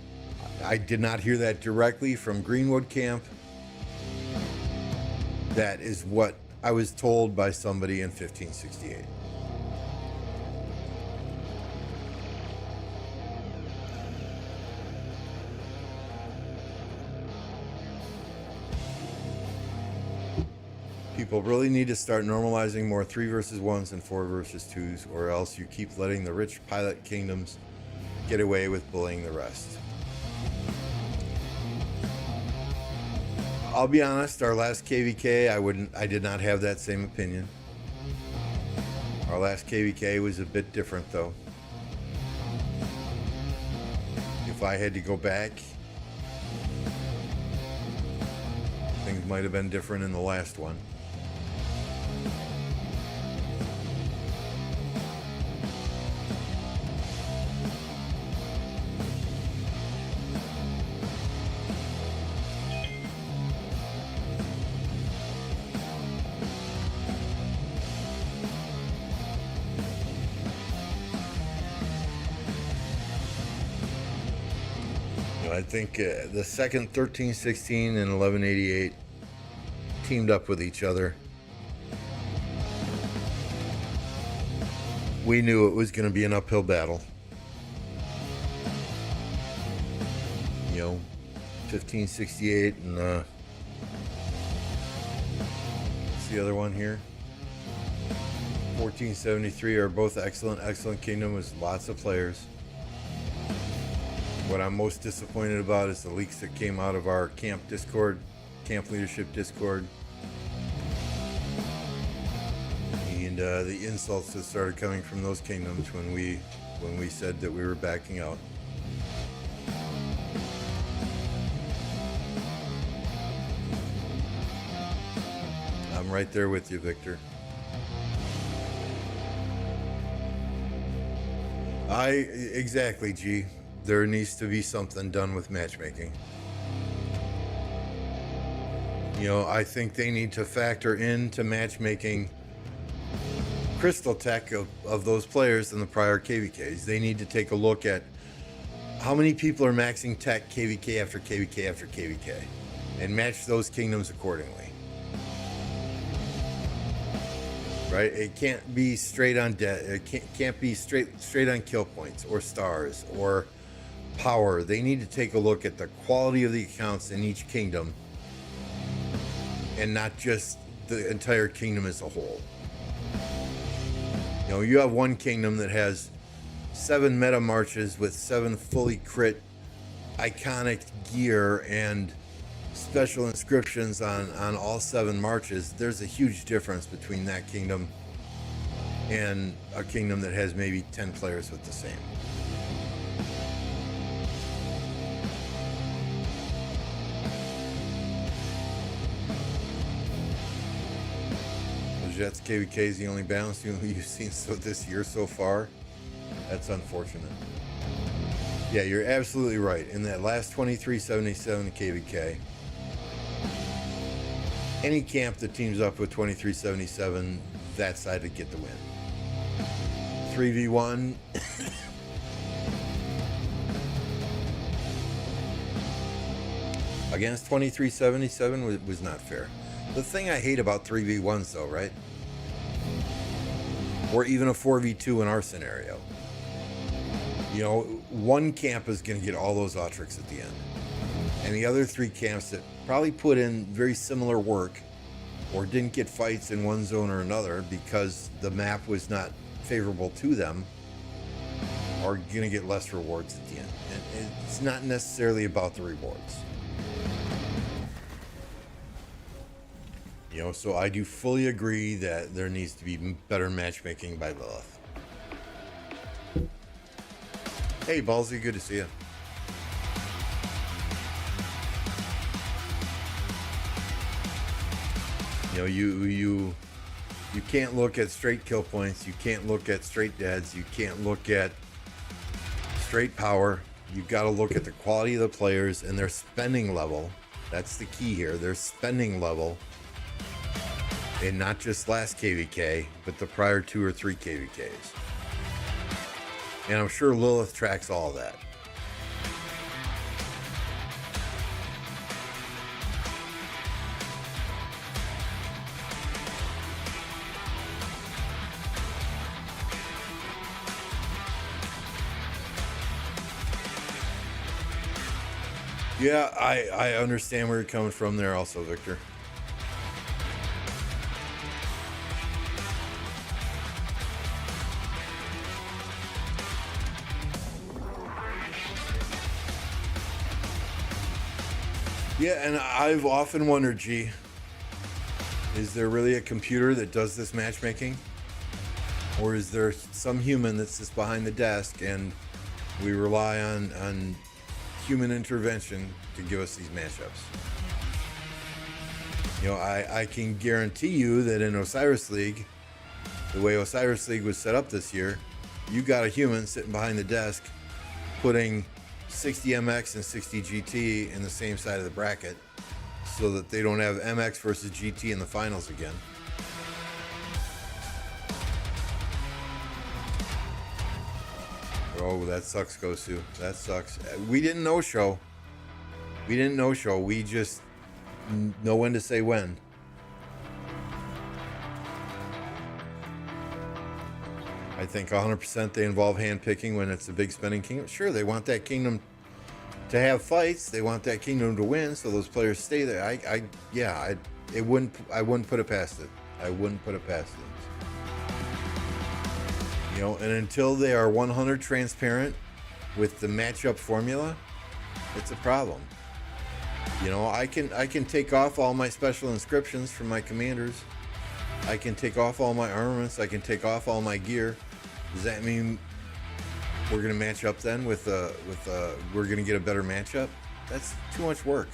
I did not hear that directly from Greenwood Camp. That is what I was told by somebody in 1568. People really need to start normalizing more 3 versus 1s and 4 versus 2s, or else you keep letting the rich pilot kingdoms get away with bullying the rest. I'll be honest, our last KVK, I did not have that same opinion. Our last KVK was a bit different though. If I had to go back, things might have been different in the last one. I think the second 1316 and 1188 teamed up with each other. We knew it was going to be an uphill battle. You know, 1568 and what's the other one here? 1473 are both excellent kingdom with lots of players. What I'm most disappointed about is the leaks that came out of our camp leadership Discord, and the insults that started coming from those kingdoms when we said that we were backing out. I'm right there with you, Victor. Exactly, G. There needs to be something done with matchmaking. You know, I think they need to factor into matchmaking crystal tech of those players in the prior KVKs. They need to take a look at how many people are maxing tech KVK after KVK after KVK and match those kingdoms accordingly. Right? It can't be straight on it can't be straight on kill points or stars or power. They need to take a look at the quality of the accounts in each kingdom and not just the entire kingdom as a whole. You know, you have one kingdom that has 7 meta marches with 7 fully crit iconic gear and special inscriptions on all 7 marches. There's a huge difference between that kingdom and a kingdom that has maybe 10 players with the same. Jets KVK is the only balance you've seen this year so far. That's unfortunate. Yeah, you're absolutely right. In that last 2377 KVK, any camp that teams up with 2377, that side would get the win. 3v1. Against 2377 was not fair. The thing I hate about 3v1s though, right? Or even a 4v2 in our scenario. You know, one camp is going to get all those Autrix at the end. And the other 3 camps that probably put in very similar work or didn't get fights in one zone or another because the map was not favorable to them are going to get less rewards at the end. And it's not necessarily about the rewards. You know, so I do fully agree that there needs to be better matchmaking by Lilith. Hey, Ballsy, good to see you. You know, you can't look at straight kill points. You can't look at straight deads. You can't look at straight power. You've got to look at the quality of the players and their spending level. That's the key here. Their spending level. And not just last KVK, but the prior 2 or 3 KVKs. And I'm sure Lilith tracks all of that. Yeah, I understand where you're coming from there also, Victor. Yeah, and I've often wondered, G, is there really a computer that does this matchmaking? Or is there some human that's just behind the desk and we rely on human intervention to give us these matchups? You know, I can guarantee you that in Osiris League, the way Osiris League was set up this year, you got a human sitting behind the desk putting 60 MX and 60 GT in the same side of the bracket so that they don't have MX versus GT in the finals again. Oh, that sucks, Gosu. That sucks. We didn't know show. We didn't know show. We just know when to say when. I think 100% they involve handpicking when it's a big spending kingdom. Sure, they want that kingdom to have fights. They want that kingdom to win, so those players stay there. I wouldn't put it past it. I wouldn't put it past it. You know, and until they are 100 transparent with the matchup formula, it's a problem. You know, I can take off all my special inscriptions from my commanders. I can take off all my armaments. I can take off all my gear. Does that mean we're going to match up then with we're going to get a better matchup? That's too much work.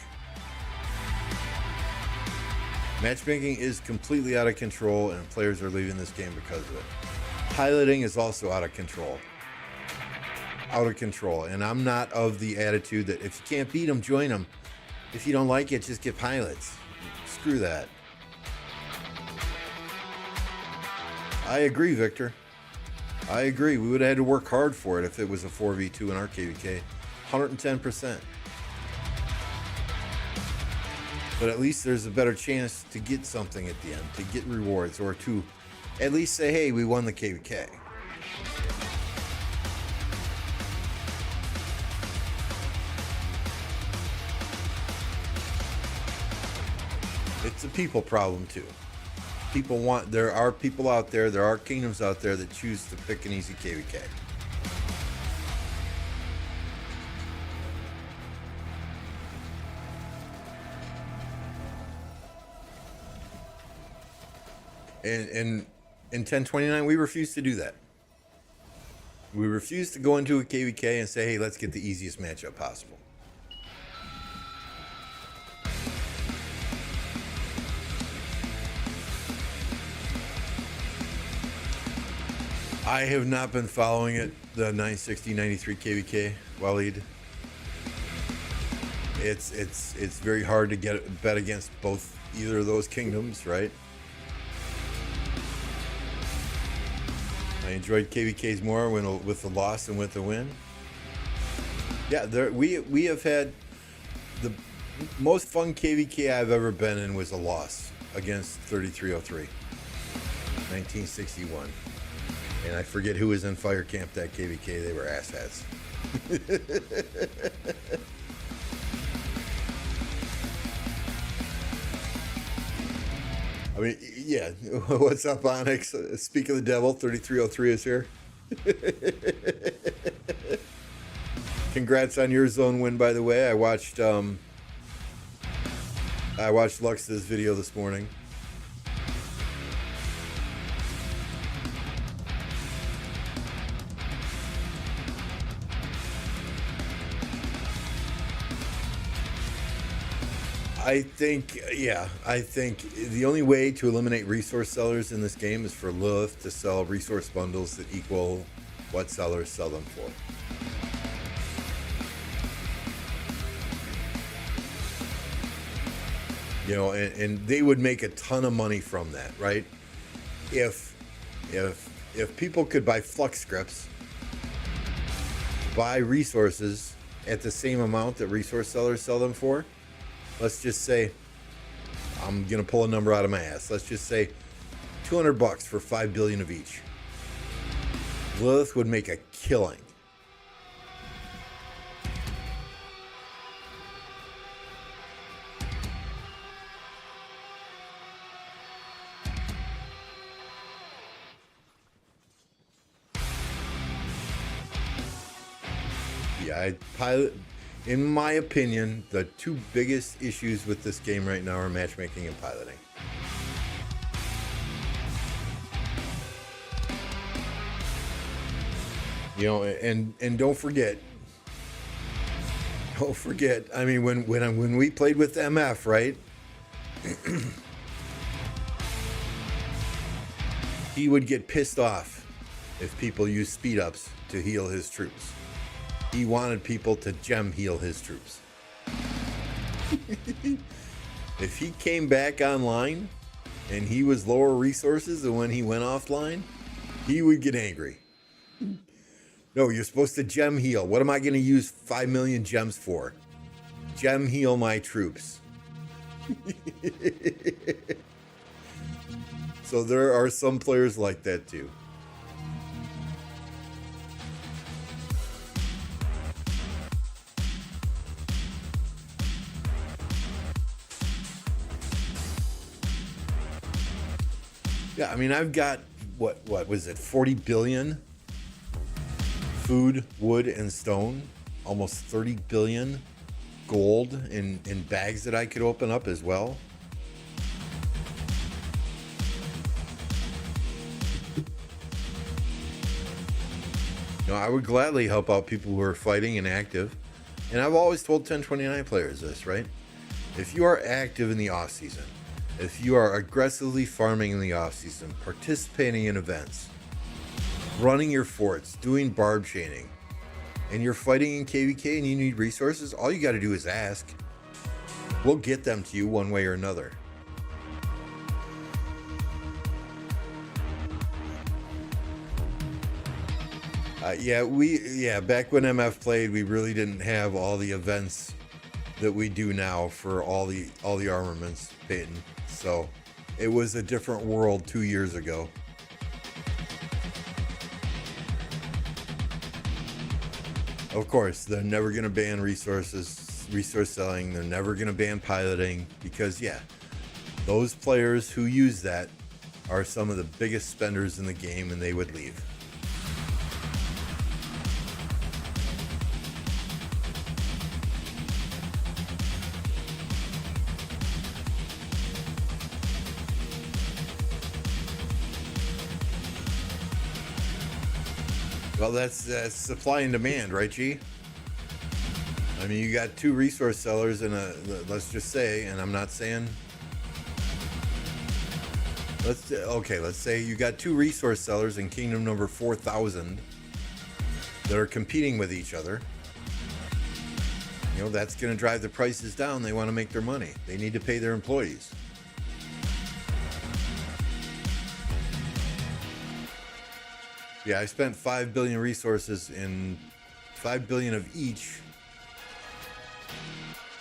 Matchmaking is completely out of control, and players are leaving this game because of it. Piloting is also out of control. Out of control. And I'm not of the attitude that if you can't beat them, join them. If you don't like it, just get pilots. Screw that. I agree, Victor. I agree. We would have had to work hard for it if it was a 4v2 in our KVK. 110%. But at least there's a better chance to get something at the end, to get rewards, or to at least say, hey, we won the KVK. It's a people problem too. There are people out there, there are kingdoms out there that choose to pick an easy KVK. And in 1029, we refuse to do that. We refuse to go into a KVK and say, hey, let's get the easiest matchup possible. I have not been following it, the 960, 93 KVK, Waleed. It's very hard to bet against either of those kingdoms, right? I enjoyed KVKs more with the loss than with the win. Yeah, we have had the most fun KVK I've ever been in was a loss against 3303, 1961. And I forget who was in fire camp that KVK. They were asshats. I mean, yeah. What's up, Onyx? Speak of the devil, 3303 is here. Congrats on your zone win, by the way. I watched Lux's video this morning. I think the only way to eliminate resource sellers in this game is for Lilith to sell resource bundles that equal what sellers sell them for. You know, and they would make a ton of money from that, right? If people could buy flux scripts, buy resources at the same amount that resource sellers sell them for. Let's just say, I'm going to pull a number out of my ass. Let's just say $200 for 5 billion of each. Lilith would make a killing. Yeah, in my opinion, the two biggest issues with this game right now are matchmaking and piloting. You know, and don't forget. I mean, when we played with MF, right? He would get pissed off if people used speed ups to heal his troops. He wanted people to gem heal his troops. If he came back online and he was lower resources than when he went offline, he would get angry. No, you're supposed to gem heal. What am I going to use 5 million gems for? Gem heal my troops. So there are some players like that too. Yeah, I mean, I've got, what was it, 40 billion food, wood, and stone. Almost 30 billion gold in bags that I could open up as well. You know, I would gladly help out people who are fighting and active. And I've always told 1029 players this, right? If you are active in the off season, if you are aggressively farming in the off season, participating in events, running your forts, doing barb chaining, and you're fighting in KvK and you need resources, all you got to do is ask. We'll get them to you one way or another. Back when MF played, we really didn't have all the events that we do now for all the armaments, Peyton. So it was a different world 2 years ago. Of course, they're never going to ban resource selling. They're never going to ban piloting because, those players who use that are some of the biggest spenders in the game, and they would leave. Well, that's supply and demand, right, G? I mean, you got two resource sellers and let's just say, and I'm not saying, let's say you got two resource sellers in Kingdom number 4,000 that are competing with each other. You know, that's going to drive the prices down. They want to make their money. They need to pay their employees. Yeah, I spent 5 billion resources in 5 billion of each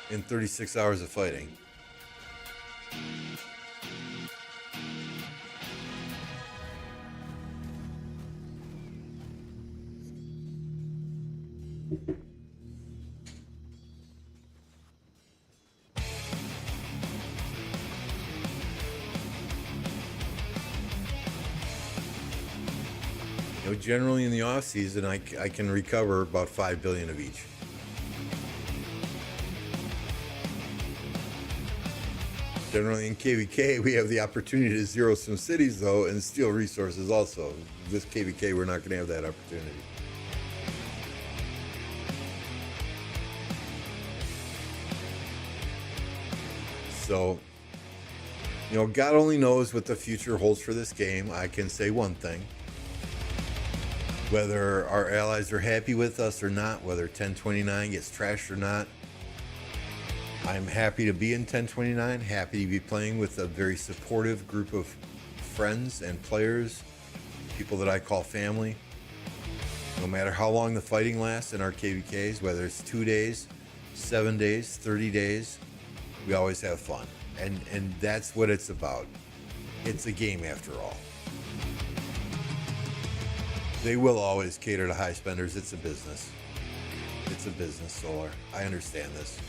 in 36 hours of fighting. Generally in the off season, I can recover about 5 billion of each. Generally in KvK, we have the opportunity to zero some cities though and steal resources also. This KvK, we're not going to have that opportunity. So, God only knows what the future holds for this game. I can say one thing. Whether our allies are happy with us or not, whether 1029 gets trashed or not, I'm happy to be in 1029, happy to be playing with a very supportive group of friends and players, people that I call family. No matter how long the fighting lasts in our KVKs, whether it's 2 days, 7 days, 30 days, we always have fun. And that's what it's about. It's a game after all. They will always cater to high spenders. It's a business. It's a business, Solar. I understand this.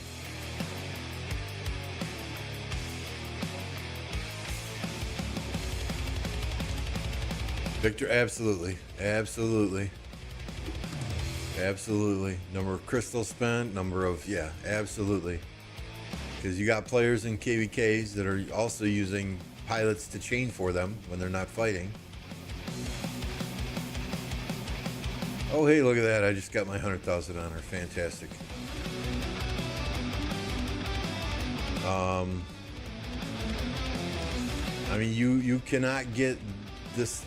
Victor, absolutely. Absolutely. Absolutely. Number of crystals spent, absolutely. Because you got players in KVKs that are also using pilots to chain for them when they're not fighting. Oh, hey, look at that. I just got my 100,000 honor. Fantastic. I mean, you cannot get this,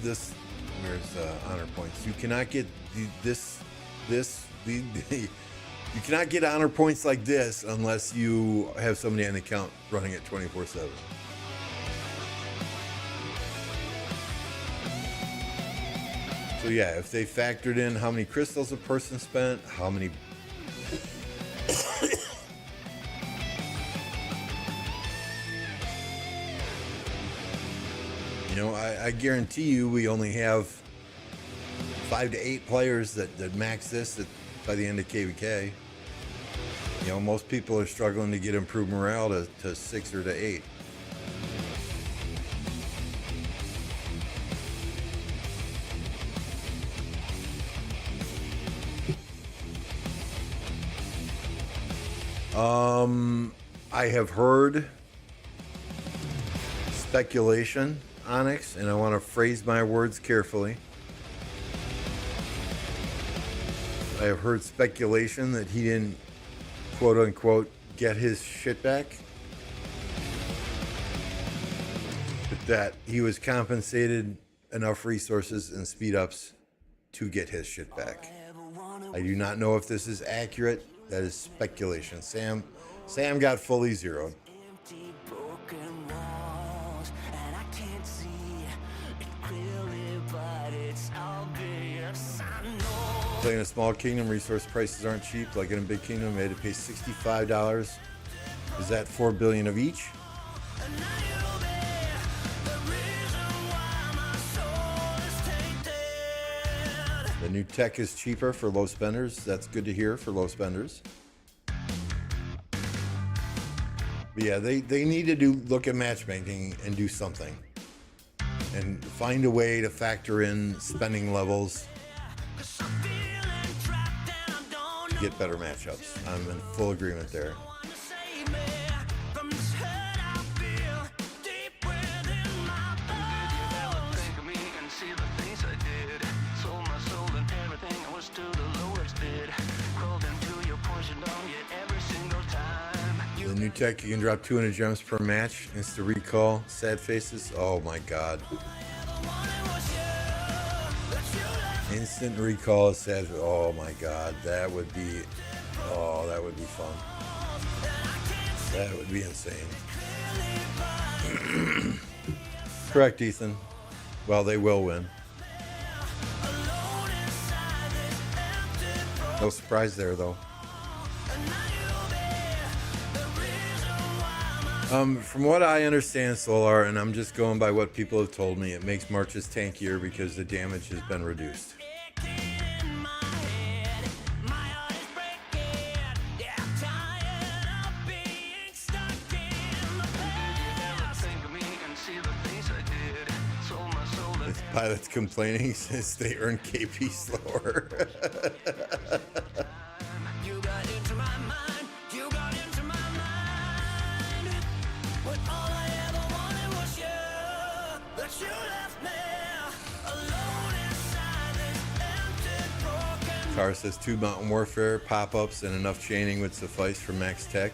where's honor points? You cannot get you cannot get honor points like this unless you have somebody on the account running it 24/7. So yeah, if they factored in how many crystals a person spent, how many I guarantee you we only have 5 to 8 players that max this by the end of KvK. Most people are struggling to get improved morale to 6 or to 8. I have heard speculation, Onyx, and I want to phrase my words carefully. I have heard speculation that he didn't, quote unquote, get his shit back. But that he was compensated enough resources and speed ups to get his shit back. I do not know if this is accurate. That is speculation. Sam got fully zeroed. Playing a small kingdom, resource prices aren't cheap. Like in a big kingdom, they had to pay $65. Is that $4 billion of each? The new tech is cheaper for low spenders. That's good to hear for low spenders. But yeah, they need to look at matchmaking and do something. And find a way to factor in spending levels to get better matchups. I'm in full agreement there. The new tech, you can drop 200 gems per match. Insta recall, sad faces. Oh my god. Instant recall, sad. Oh my god, that would be. Oh, that would be fun. That would be insane. Correct, Ethan. Well, they will win. No surprise there, though. From what I understand, Solar, and I'm just going by what people have told me, it makes marches tankier because the damage has been reduced. This pilot's complaining since they earn KP slower. Car says 2 Mountain Warfare, pop-ups, and enough chaining would suffice for max tech.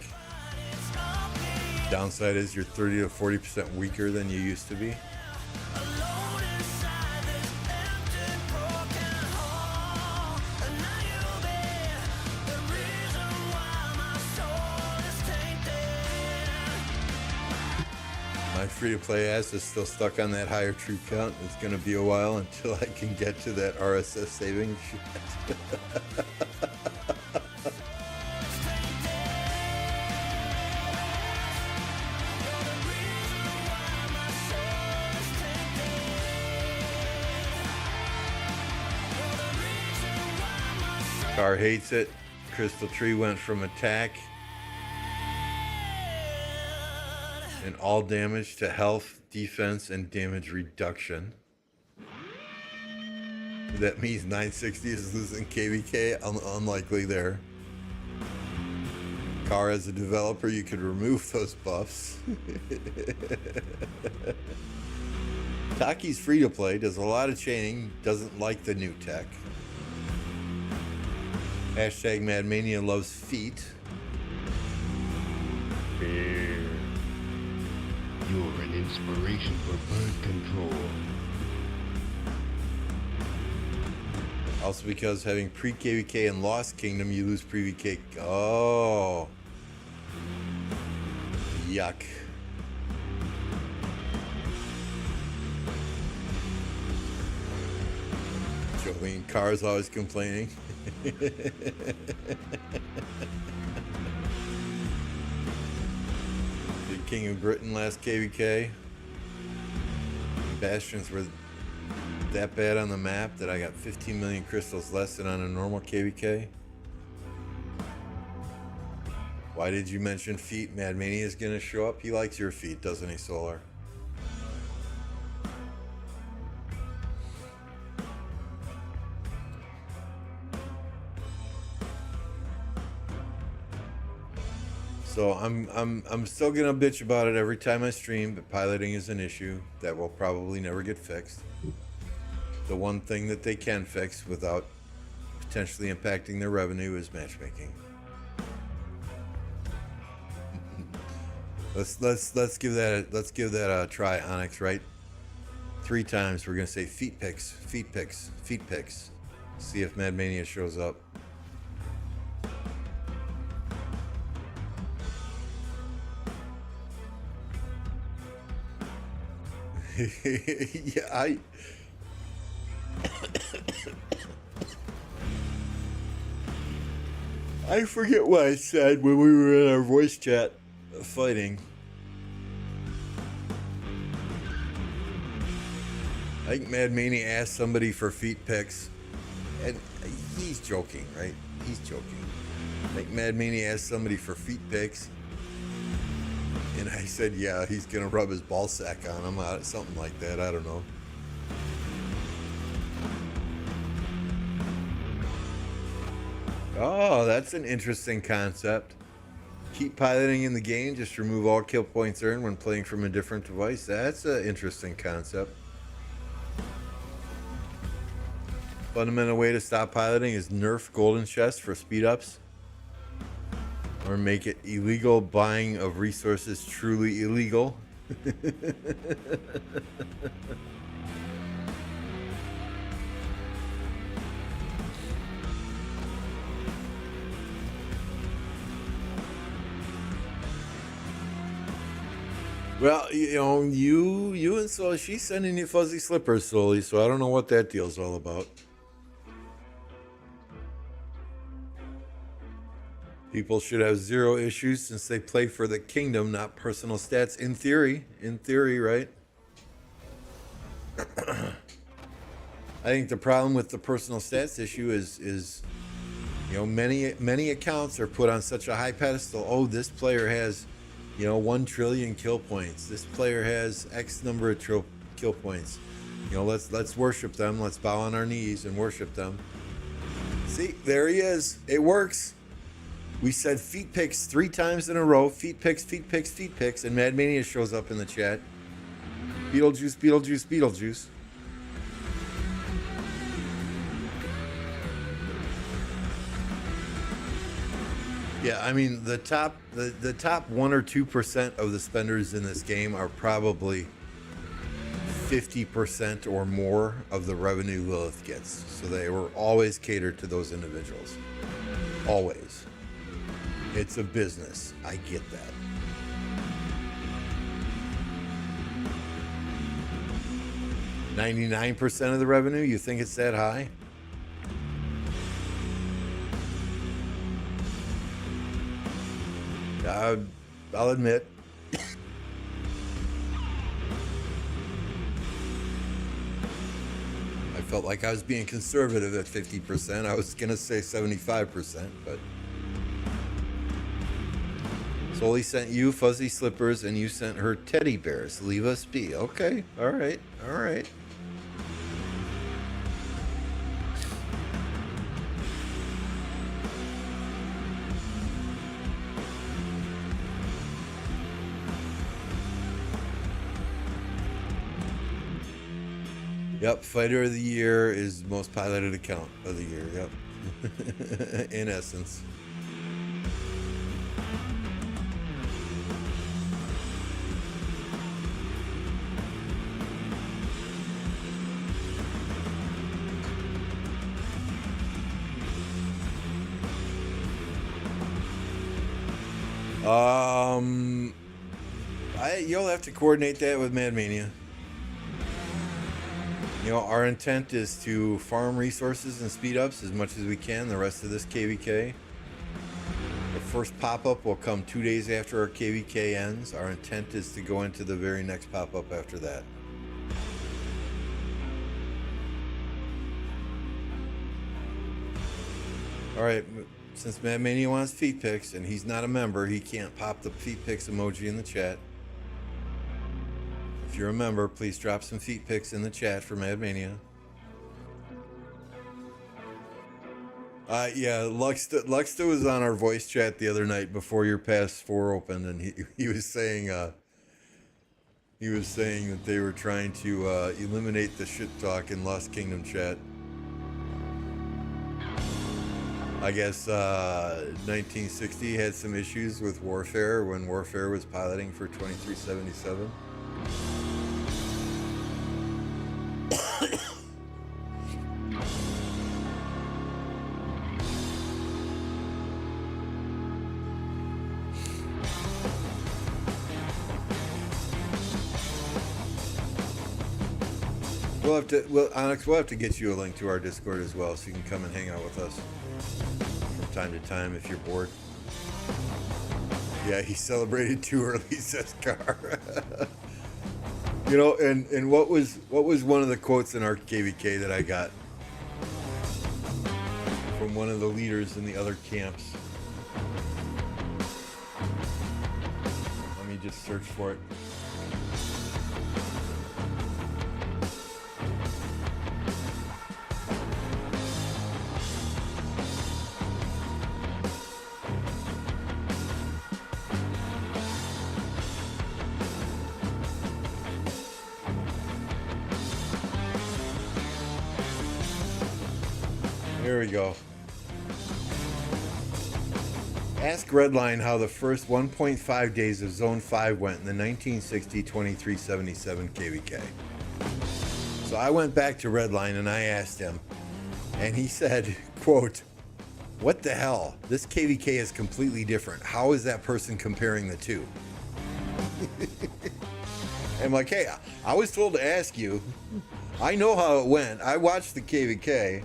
Downside is you're 30 to 40% weaker than you used to be. My free-to-play ass is still stuck on that higher troop count. It's going to be a while until I can get to that RSS saving shit. Car hates it. Crystal Tree went from attack and all damage to health, defense, and damage reduction. That means 960 is losing KVK. Unlikely there. Car, as a developer, you could remove those buffs. Taki's free to play, does a lot of chaining, doesn't like the new tech. Hashtag Madmania loves feet. You're an inspiration for bird control. Also because having pre-KVK and Lost Kingdom, you lose pre-VK. Oh. Yuck. Jolene Carr's always complaining. The King of Britain last KVK. Bastions were that bad on the map that I got 15 million crystals less than on a normal KVK. Why did you mention feet? Madmania is gonna show up. He likes your feet, doesn't he, Solar? So I'm still gonna bitch about it every time I stream, but piloting is an issue that will probably never get fixed. The one thing that they can fix without potentially impacting their revenue is matchmaking. Let's give that a try, Onyx, right? 3 times we're gonna say feet pics, feet pics, feet pics. See if Mad Mania shows up. Yeah, I forget what I said when we were in our voice chat fighting. I think Mad Mania asked somebody for feet pics, and he's joking, right? He's joking. I think Mad Mania asked somebody for feet pics, and I said, yeah, he's gonna rub his ball sack on him, something like that. I don't know. Oh, that's an interesting concept. Keep piloting in the game, just remove all kill points earned when playing from a different device. That's an interesting concept. Fundamental way to stop piloting is nerf golden chest for speed ups, or make it illegal buying of resources truly illegal. Well, you know, you and so she's sending you fuzzy slippers slowly, so I don't know what that deal's all about. People should have 0 issues since they play for the kingdom, not personal stats. In theory, right? I think the problem with the personal stats issue is you know, many accounts are put on such a high pedestal. Oh, this player has, you know, 1 trillion kill points. This player has X number of kill points. You know, let's worship them. Let's bow on our knees and worship them. See, there he is. It works. We said feet pics 3 times in a row. Feet pics, feet pics, feet pics, and Mad Mania shows up in the chat. Beetlejuice, Beetlejuice, Beetlejuice. Yeah, I mean the top 1 or 2% of the spenders in this game are probably 50% or more of the revenue Lilith gets. So they were always catered to those individuals. Always. It's a business. I get that. $99% of the revenue? You think it's that high? I'll admit. I felt like I was being conservative at 50%. I was going to say 75%, but... Soli sent you fuzzy slippers and you sent her teddy bears. Leave us be. Okay. All right. All right. Yep. Fighter of the year is most piloted account of the year. Yep. In essence. You'll have to coordinate that with Mad Mania. You know, our intent is to farm resources and speed ups as much as we can the rest of this KVK. The first pop-up will come 2 days after our KVK ends. Our intent is to go into the very next pop-up after that. Alright, since Mad Mania wants feet pics and he's not a member, he can't pop the feet pics emoji in the chat. If you're a member, please drop some feet pics in the chat for Mad Mania. Yeah, Luxta was on our voice chat the other night before your Pass 4 opened, and he was saying that they were trying to eliminate the shit talk in Lost Kingdom chat. I guess 1960 had some issues with Warfare when Warfare was piloting for 2377. Onyx, we'll have to get you a link to our Discord as well, so you can come and hang out with us from time to time if you're bored. Yeah, he celebrated too early, says Car. You know, and what was one of the quotes in our KVK that I got from one of the leaders in the other camps? Let me just search for it. Here we go. Ask Redline how the first 1.5 days of Zone 5 went in the 1960 2377 KVK. So I went back to Redline and I asked him, and he said, quote, "What the hell? This KVK is completely different. How is that person comparing the two?" I'm like, hey, I was told to ask you. I know how it went. I watched the KVK.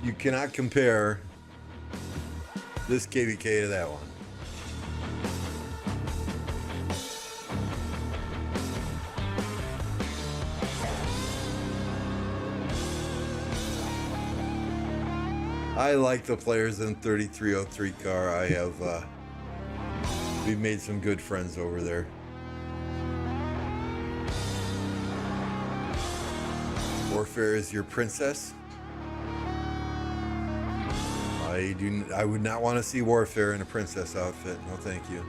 You cannot compare this KVK to that one. I like the players in 3303 car. I have we've made some good friends over there. Warfare is your princess? I would not want to see Warfare in a princess outfit. No, thank you.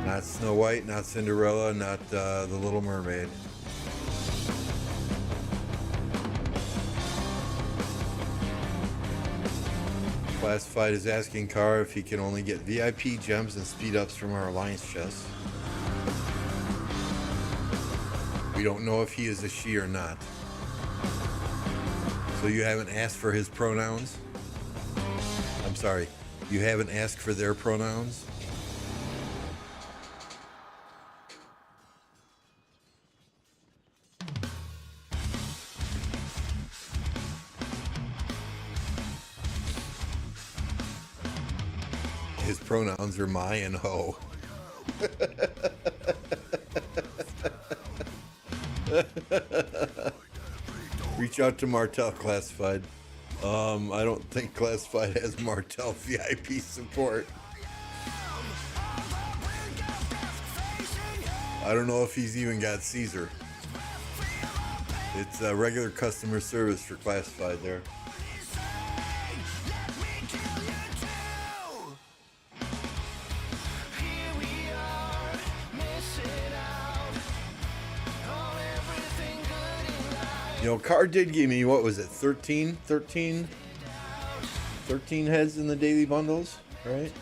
Not Snow White, not Cinderella, not the Little Mermaid. Classified is asking Carr if he can only get VIP gems and speed ups from our alliance chests. We don't know if he is a she or not. So you haven't asked for his pronouns? I'm sorry, you haven't asked for their pronouns? His pronouns are my and ho. Reach out to Martel Classified. I don't think Classified has Martel VIP support. I don't know if he's even got Caesar. It's regular customer service for Classified there. You know, Carr did give me, what was it, 13 heads in the daily bundles, right?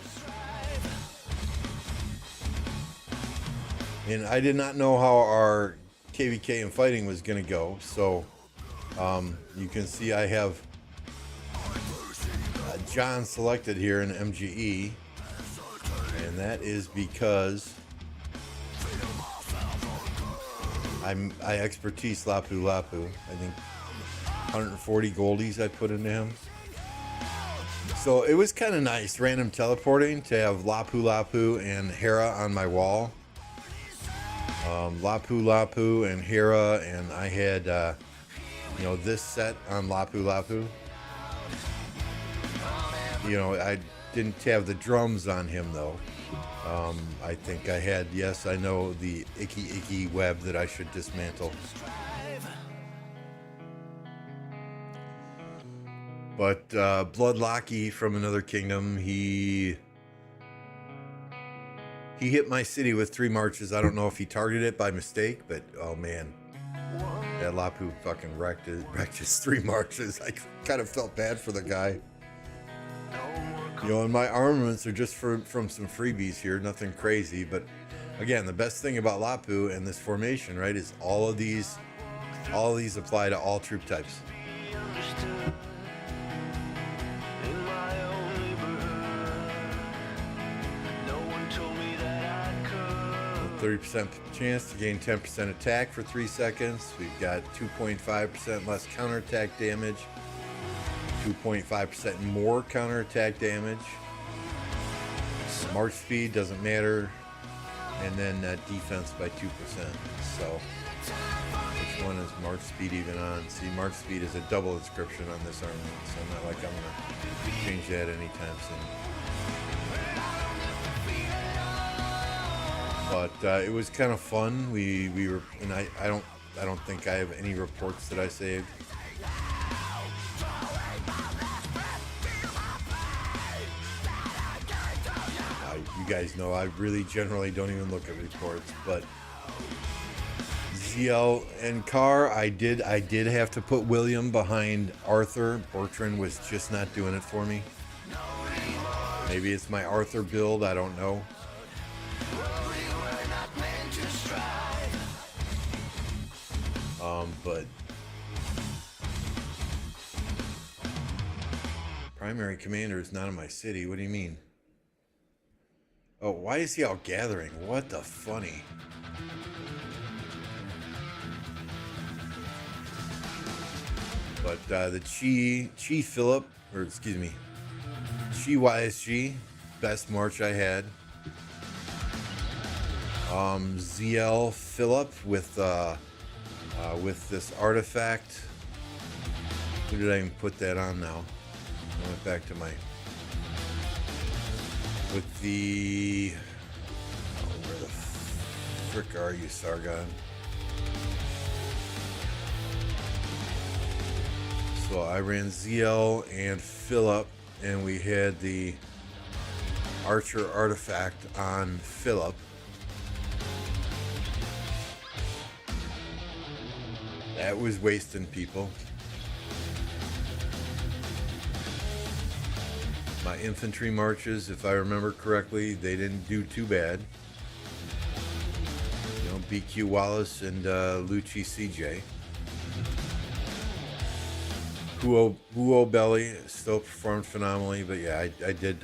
And I did not know how our KVK and fighting was going to go, so you can see I have John selected here in MGE, and that is because I expertise Lapu Lapu. I think 140 goldies I put into him. So it was kind of nice, random teleporting, to have Lapu Lapu and Hera on my wall. Lapu Lapu and Hera, and I had, this set on Lapu Lapu. You know, I didn't have the drums on him though. I think I had, yes, I know the icky web that I should dismantle. But Bloodlocky from Another Kingdom, he hit my city with 3 marches. I don't know if he targeted it by mistake, but oh man, that Lapu fucking wrecked his 3 marches. I kind of felt bad for the guy. You know, and my armaments are just from some freebies here, nothing crazy. But again, the best thing about Lapu and this formation, right, is all of these apply to all troop types. 30% chance to gain 10% attack for 3 seconds. We've got 2.5% less counterattack damage, 2.5% more counterattack damage. March speed doesn't matter, and then defense by 2%. So, which one is March speed even on? See, March speed is a double inscription on this armament, so I'm not like I'm gonna change that anytime soon. But it was kind of fun. We were, and I don't think I have any reports that I saved. You guys know I really generally don't even look at reports, but ZL and Carr, I did have to put William behind Arthur. Bertrand was just not doing it for me. Maybe it's my Arthur build, I don't know. But primary commander is not in my city. What do you mean? Oh, why is he out gathering? What the funny? But the Chi Philip, or excuse me, Chi YSG, best march I had. ZL Philip with this artifact. Who did I even put that on now? I went back to my... With the... Oh, where the frick are you, Sargon? So I ran ZL and Philip, and we had the Archer artifact on Philip. That was wasting people. My infantry marches, if I remember correctly, they didn't do too bad. You know, BQ Wallace and Lucci CJ. Huo Belly still performed phenomenally, but yeah,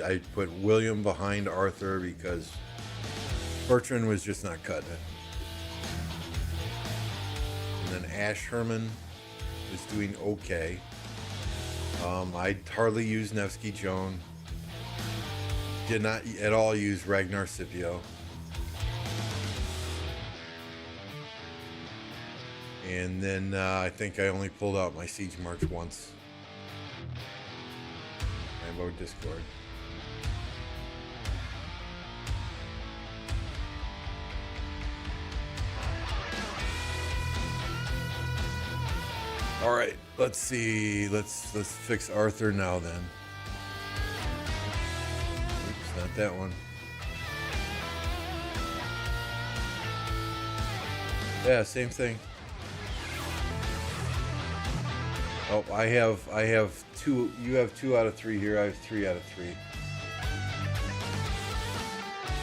I put William behind Arthur because Bertrand was just not cutting it. And then Ash Herman was doing okay. I hardly used Nevsky Joan. Did not at all use Ragnar Scipio. And then I think I only pulled out my Siege March once. Rambo Discord. All right, let's see. Let's fix Arthur now then. Oops, not that one. Yeah, same thing. Oh, I have 2. You have 2 out of 3 here. I have 3 out of 3.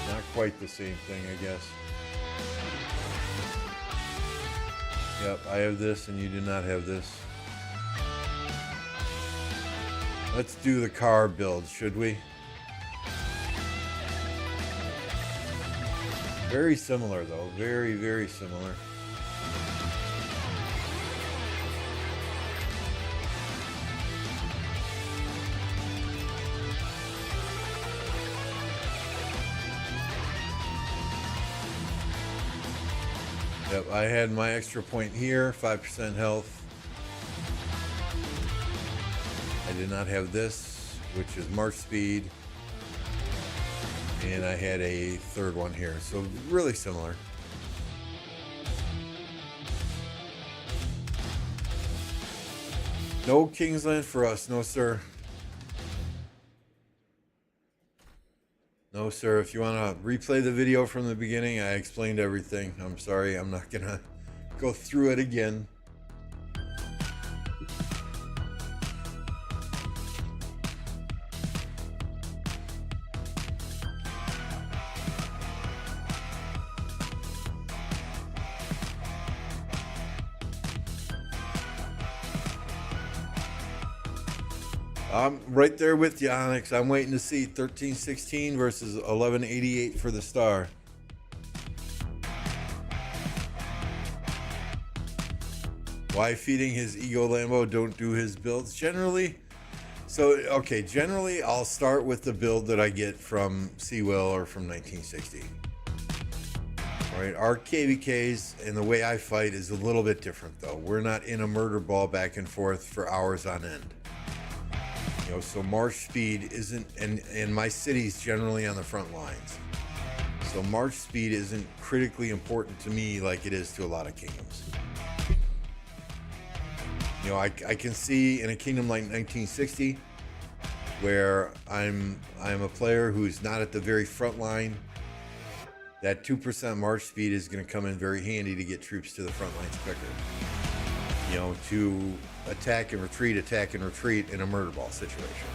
Not quite the same thing, I guess. Yep, I have this and you do not have this. Let's do the car build, should we? Very similar though, very, very similar. Yep, I had my extra point here, 5% health. I did not have this, which is March speed. And I had a third one here. So really similar. No Kingsland for us. No, sir. No, sir. If you want to replay the video from the beginning, I explained everything. I'm sorry. I'm not going to go through it again. I'm right there with you, Onyx. I'm waiting to see 1316 versus 1188 for the star. Why feeding his ego Lambo don't do his builds? Generally, generally I'll start with the build that I get from Seawill or from 1960. All right, our KVKs and the way I fight is a little bit different though. We're not in a murder ball back and forth for hours on end. You know, so march speed isn't, and my city's generally on the front lines. So march speed isn't critically important to me like it is to a lot of kingdoms. You know, I can see in a kingdom like 1960 where I'm a player who's not at the very front line, that 2% march speed is going to come in very handy to get troops to the front lines quicker. You know, to attack and retreat in a murder ball situation.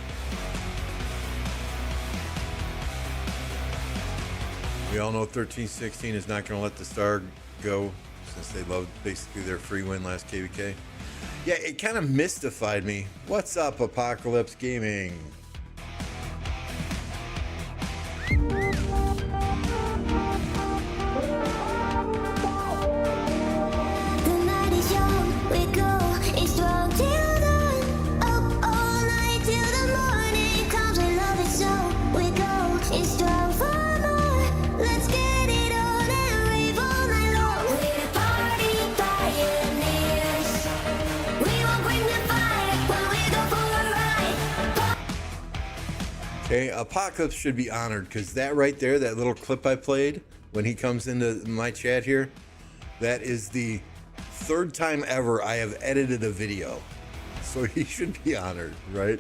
We all know 1316 is not going to let the star go since they loved basically their free win last KvK. Yeah, it kind of mystified me. What's up, Apocalypse Gaming? Okay, Apocalypse should be honored because that right there, that little clip I played when he comes into my chat here, that is the third time ever I have edited a video. So he should be honored, right?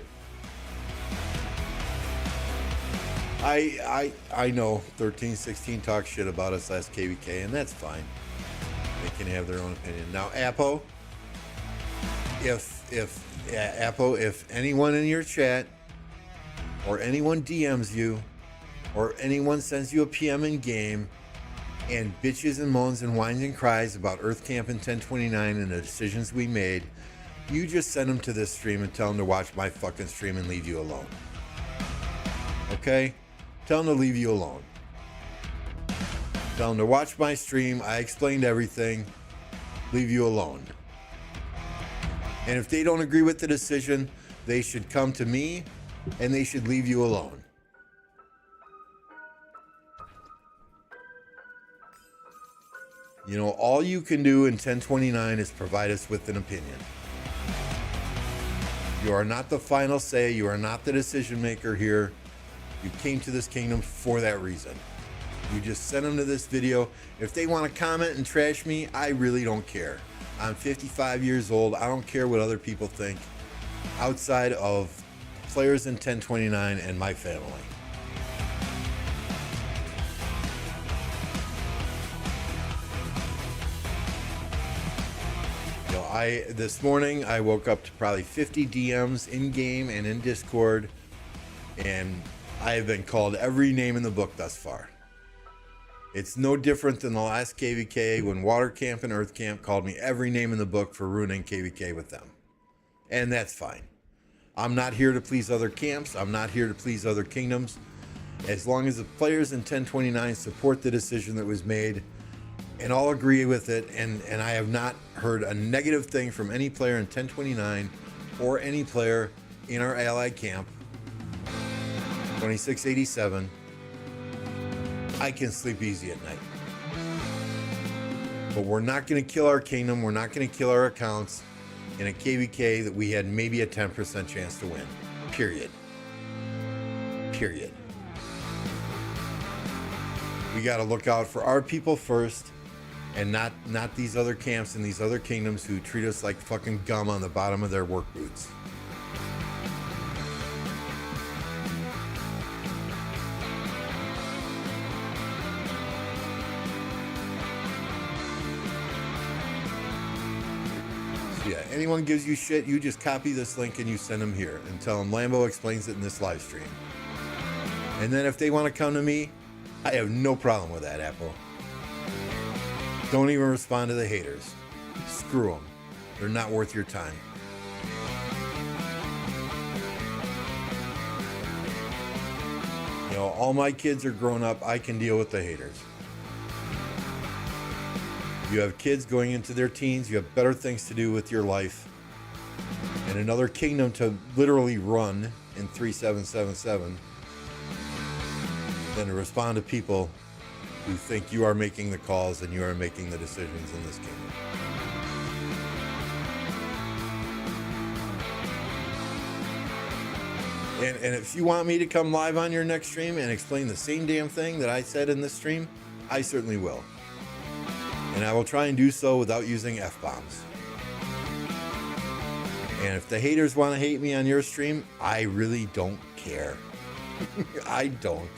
I know 1316 talks shit about us last KVK, and that's fine. They can have their own opinion. Now, Apo, if anyone in your chat or anyone DMs you, or anyone sends you a PM in game and bitches and moans and whines and cries about Earth Camp and 1029 and the decisions we made, you just send them to this stream and tell them to watch my fucking stream and leave you alone. Okay? Tell them to leave you alone. Tell them to watch my stream. I explained everything. Leave you alone. And if they don't agree with the decision, they should come to me and they should leave you alone. You know, all you can do in 1029 is provide us with an opinion. You are not the final say. You are not the decision maker here. You came to this kingdom for that reason. You just send them to this video. If they want to comment and trash me, I really don't care. I'm 55 years old. I don't care what other people think outside of players in 1029 and my family. You know, this morning I woke up to probably 50 DMs in game and in Discord, and I have been called every name in the book thus far. It's no different than the last KVK when Water Camp and Earth Camp called me every name in the book for ruining KVK with them. And that's fine. I'm not here to please other camps. I'm not here to please other kingdoms. As long as the players in 1029 support the decision that was made and all agree with it, and I have not heard a negative thing from any player in 1029 or any player in our allied camp, 2687, I can sleep easy at night. But we're not going to kill our kingdom. We're not going to kill our accounts in a KvK that we had maybe a 10% chance to win. Period. Period. We got to look out for our people first, and not these other camps and these other kingdoms who treat us like fucking gum on the bottom of their work boots. So yeah, anyone gives you shit, you just copy this link and you send them here and tell them Lambo explains it in this live stream. And then if they want to come to me, I have no problem with that, Apple. Don't even respond to the haters. Screw them. They're not worth your time. You know, all my kids are grown up. I can deal with the haters. You have kids going into their teens. You have better things to do with your life. And another kingdom to literally run in 3777 than to respond to people who think you are making the calls and you are making the decisions in this kingdom. And if you want me to come live on your next stream and explain the same damn thing that I said in this stream, I certainly will. And I will try and do so without using F-bombs. And if the haters want to hate me on your stream, I really don't care. I don't.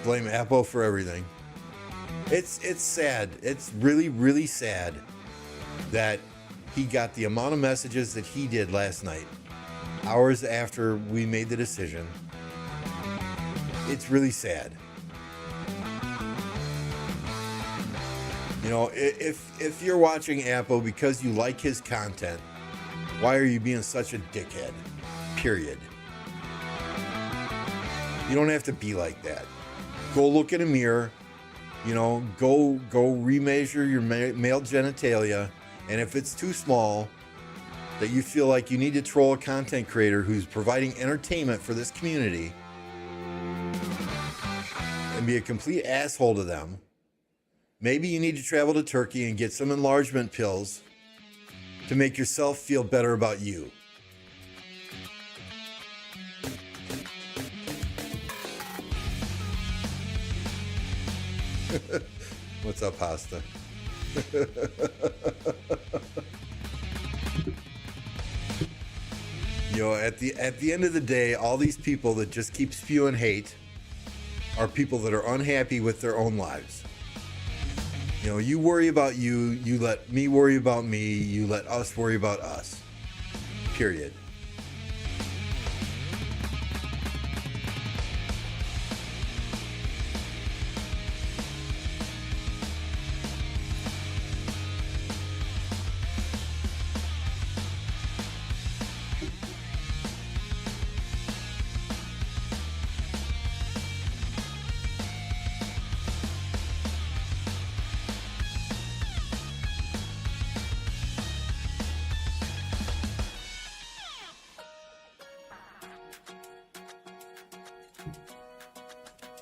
Blame Apple for everything. It's sad. It's really, really sad that he got the amount of messages that he did last night, hours after we made the decision. It's really sad. You know, if you're watching Apple because you like his content, why are you being such a dickhead? Period. You don't have to be like that. Go look in a mirror, you know, go remeasure your male genitalia, and if it's too small that you feel like you need to troll a content creator who's providing entertainment for this community and be a complete asshole to them, maybe you need to travel to Turkey and get some enlargement pills to make yourself feel better about you. What's up, Pasta? You know, at the end of the day, all these people that just keep spewing hate are people that are unhappy with their own lives. You know, you worry about you, you let me worry about me, you let us worry about us. Period.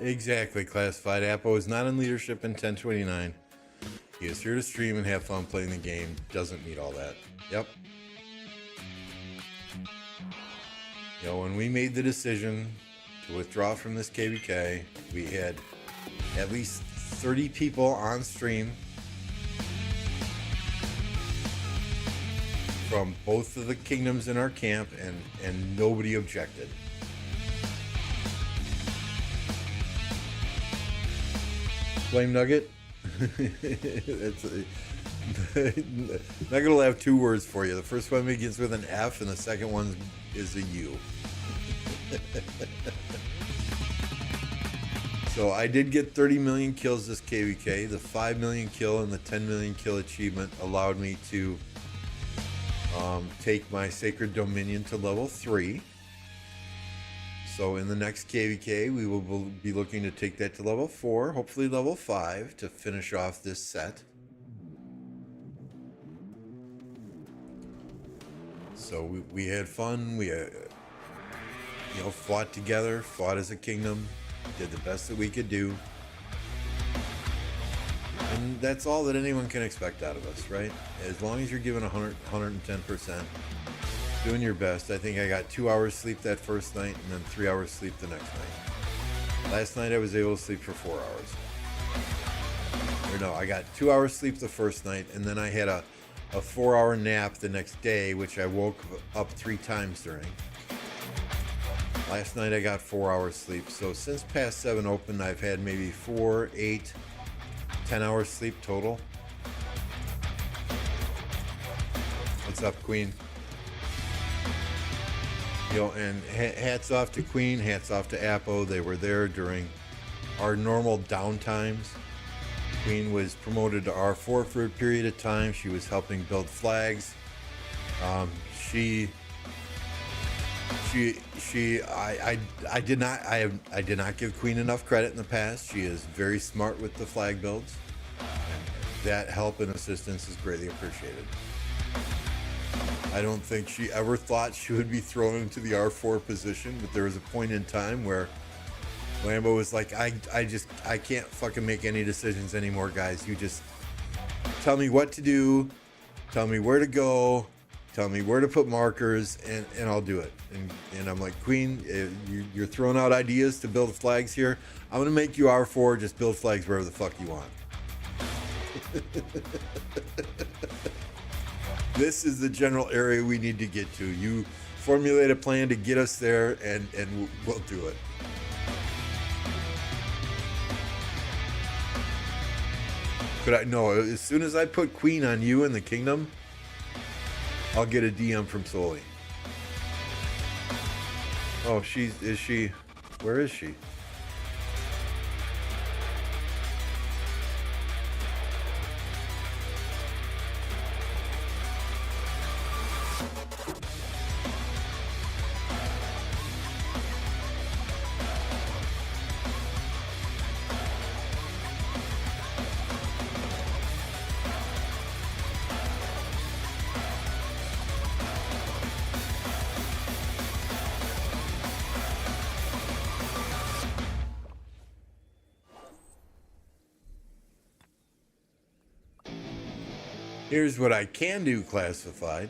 Exactly, Classified. Appo is not in leadership in 1029. He is here to stream and have fun playing the game. Doesn't need all that. Yep. You know, when we made the decision to withdraw from this KvK, we had at least 30 people on stream from both of the kingdoms in our camp, and nobody objected. Flame Nugget? It's not gonna have two words for you. The first one begins with an F and the second one is a U. So I did get 30 million kills this KvK. The 5 million kill and the 10 million kill achievement allowed me to take my Sacred Dominion to level 3. So in the next KvK, we will be looking to take that to level 4, hopefully level 5, to finish off this set. So we had fun. We fought together, fought as a kingdom, did the best that we could do. And that's all that anyone can expect out of us, right? As long as you're giving 100, 110%, Doing your best. I think I got 2 hours sleep that first night and then 3 hours sleep the next night. Last night I was able to sleep for 4 hours. Or no, I got 2 hours sleep the first night and then I had a 4-hour nap the next day, which I woke up 3 times during. Last night I got 4 hours sleep. So since past 7 open, I've had maybe 4, 8, 10 hours sleep total. What's up, Queen? You know, and hats off to Queen, hats off to Apo. They were there during our normal downtimes. Queen was promoted to R4 for a period of time. She was helping build flags. I did not give Queen enough credit in the past. She is very smart with the flag builds. That help and assistance is greatly appreciated. I don't think she ever thought she would be thrown into the R4 position, but there was a point in time where Lambo was like, I can't fucking make any decisions anymore, guys. You just tell me what to do, tell me where to go, tell me where to put markers, and I'll do it. And I'm like, Queen, you're throwing out ideas to build flags here. I'm gonna make you R4, just build flags wherever the fuck you want. This is the general area we need to get to. You formulate a plan to get us there, and we'll do it. Could I? No, as soon as I put Queen on you in the kingdom, I'll get a DM from Soli. Oh, is she? Where is she? Here's what I can do classified.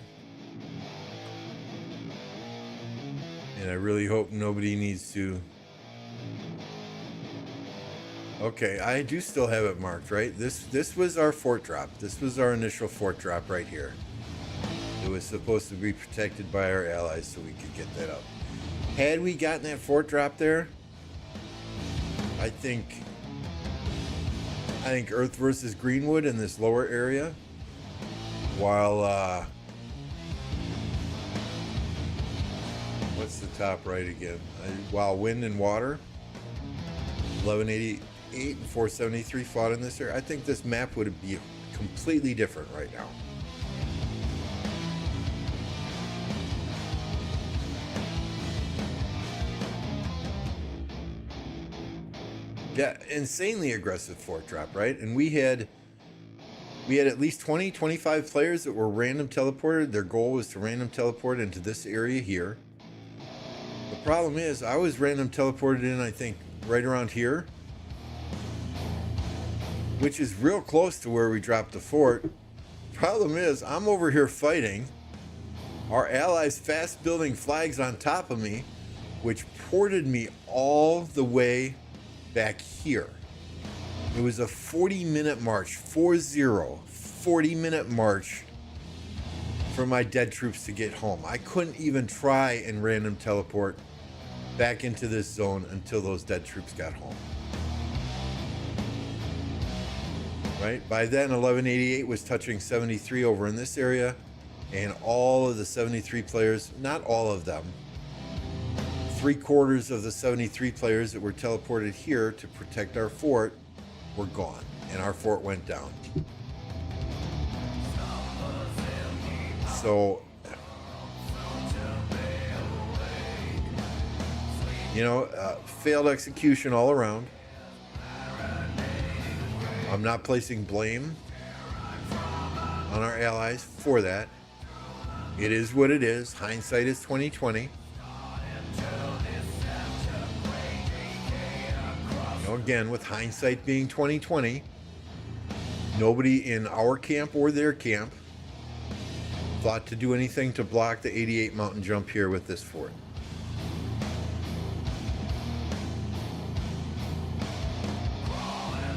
And I really hope nobody needs to. Okay, I do still have it marked, right? This was our fort drop. This was our initial fort drop right here. It was supposed to be protected by our allies so we could get that up. Had we gotten that fort drop there, I think Earth versus Greenwood in this lower area, while what's the top right again? While Wind and Water, 1188 and 473 fought in this area, I think this map would be completely different right now. Yeah, insanely aggressive fort drop, right? And we had at least 20, 25 players that were random teleported. Their goal was to random teleport into this area here. The problem is I was random teleported in, I think, right around here, which is real close to where we dropped the fort. Problem is I'm over here fighting. Our allies fast building flags on top of me, which ported me all the way back here. It was a 40-minute march, 40-minute march for my dead troops to get home. I couldn't even try and random teleport back into this zone until those dead troops got home. Right? By then, 1188 was touching 73 over in this area, and all of the 73 players, not all of them, 3/4 of the 73 players that were teleported here to protect our fort were gone, and our fort went down. So, you know, failed execution all around. I'm not placing blame on our allies for that. It is what it is. Hindsight is 2020. Again, with hindsight being 2020, nobody in our camp or their camp thought to do anything to block the 88 mountain jump here with this fort.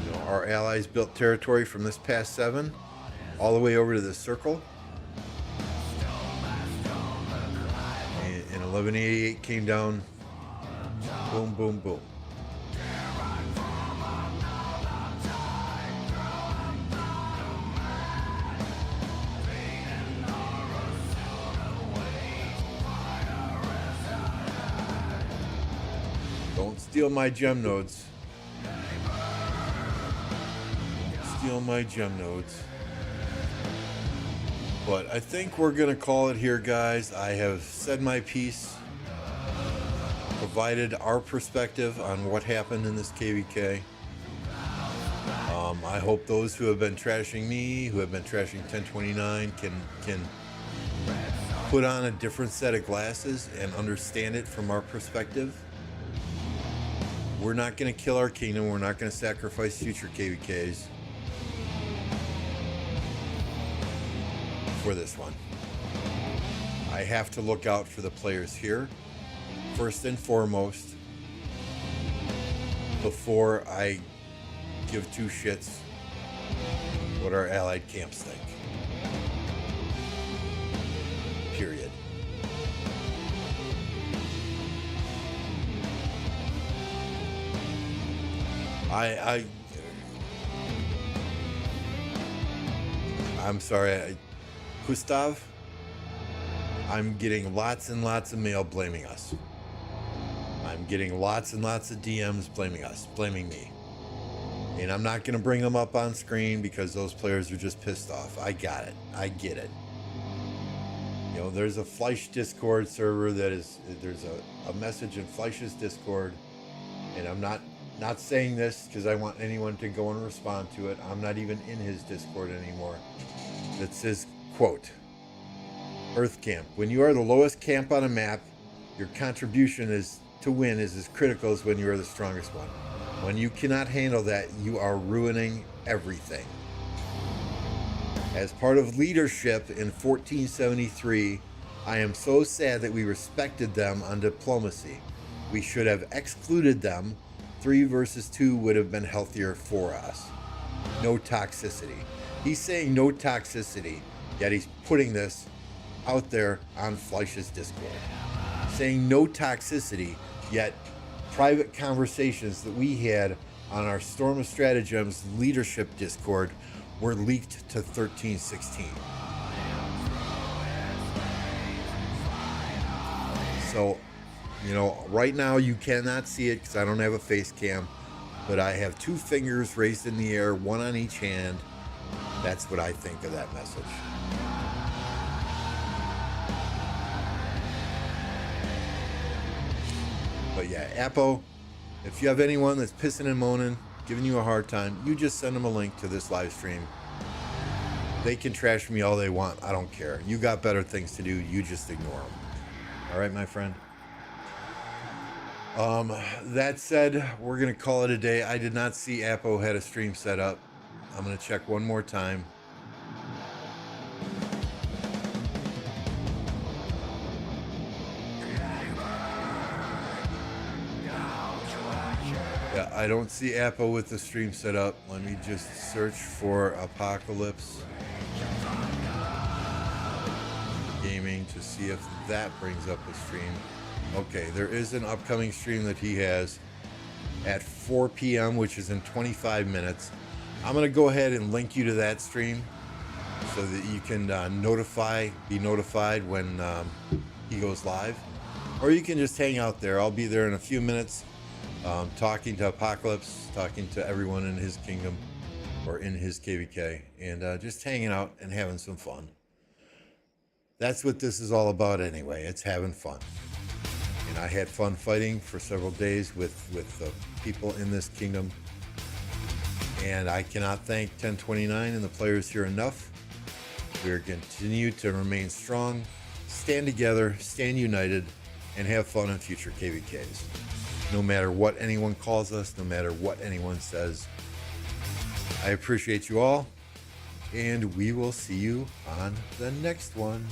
You know, our allies built territory from this past 7 all the way over to the circle. And 1188 came down. Boom, boom, boom. Don't steal my gem nodes. Steal my gem nodes. But I think we're going to call it here, guys. I have said my piece, provided our perspective on what happened in this KvK. I hope those who have been trashing me, who have been trashing 1029, can put on a different set of glasses and understand it from our perspective. We're not going to kill our kingdom. We're not going to sacrifice future KVKs for this one. I have to look out for the players here first and foremost before I give two shits what our allied camps think. Period. I'm sorry, Gustav, I'm getting lots and lots of mail blaming us. I'm getting lots and lots of DMs blaming us, blaming me. And I'm not going to bring them up on screen because those players are just pissed off. I got it. I get it. You know, there's a Fleisch Discord server there's a message in Fleisch's Discord, and I'm not saying this because I want anyone to go and respond to it. I'm not even in his Discord anymore. That says, quote, Earth Camp, when you are the lowest camp on a map, your contribution to win is as critical as when you are the strongest one. When you cannot handle that, you are ruining everything. As part of leadership in 1473, I am so sad that we respected them on diplomacy. We should have excluded them. 3 versus 2 would have been healthier for us. No toxicity. He's saying no toxicity, yet he's putting this out there on Fleisch's Discord. Saying no toxicity, yet private conversations that we had on our Storm of Stratagems leadership Discord were leaked to 1316. So, you know, right now you cannot see it because I don't have a face cam, but I have 2 fingers raised in the air, 1 on each hand. That's what I think of that message. But yeah, Apo, if you have anyone that's pissing and moaning, giving you a hard time, you just send them a link to this live stream. They can trash me all they want. I don't care. You got better things to do. You just ignore them. All right, my friend. That said, we're going to call it a day. I did not see Apo had a stream set up. I'm going to check one more time. Yeah, I don't see Apo with the stream set up. Let me just search for Apocalypse Gaming to see if that brings up a stream. Okay, there is an upcoming stream that he has at 4 p.m., which is in 25 minutes. I'm going to go ahead and link you to that stream so that you can be notified when he goes live. Or you can just hang out there. I'll be there in a few minutes. Talking to Apocalypse, talking to everyone in his kingdom or in his KvK, and just hanging out and having some fun. That's what this is all about anyway. It's having fun. And I had fun fighting for several days with the people in this kingdom. And I cannot thank 1029 and the players here enough. We're going to continue to remain strong, stand together, stand united, and have fun in future KVKs. No matter what anyone calls us, no matter what anyone says. I appreciate you all. and we will see you on the next one.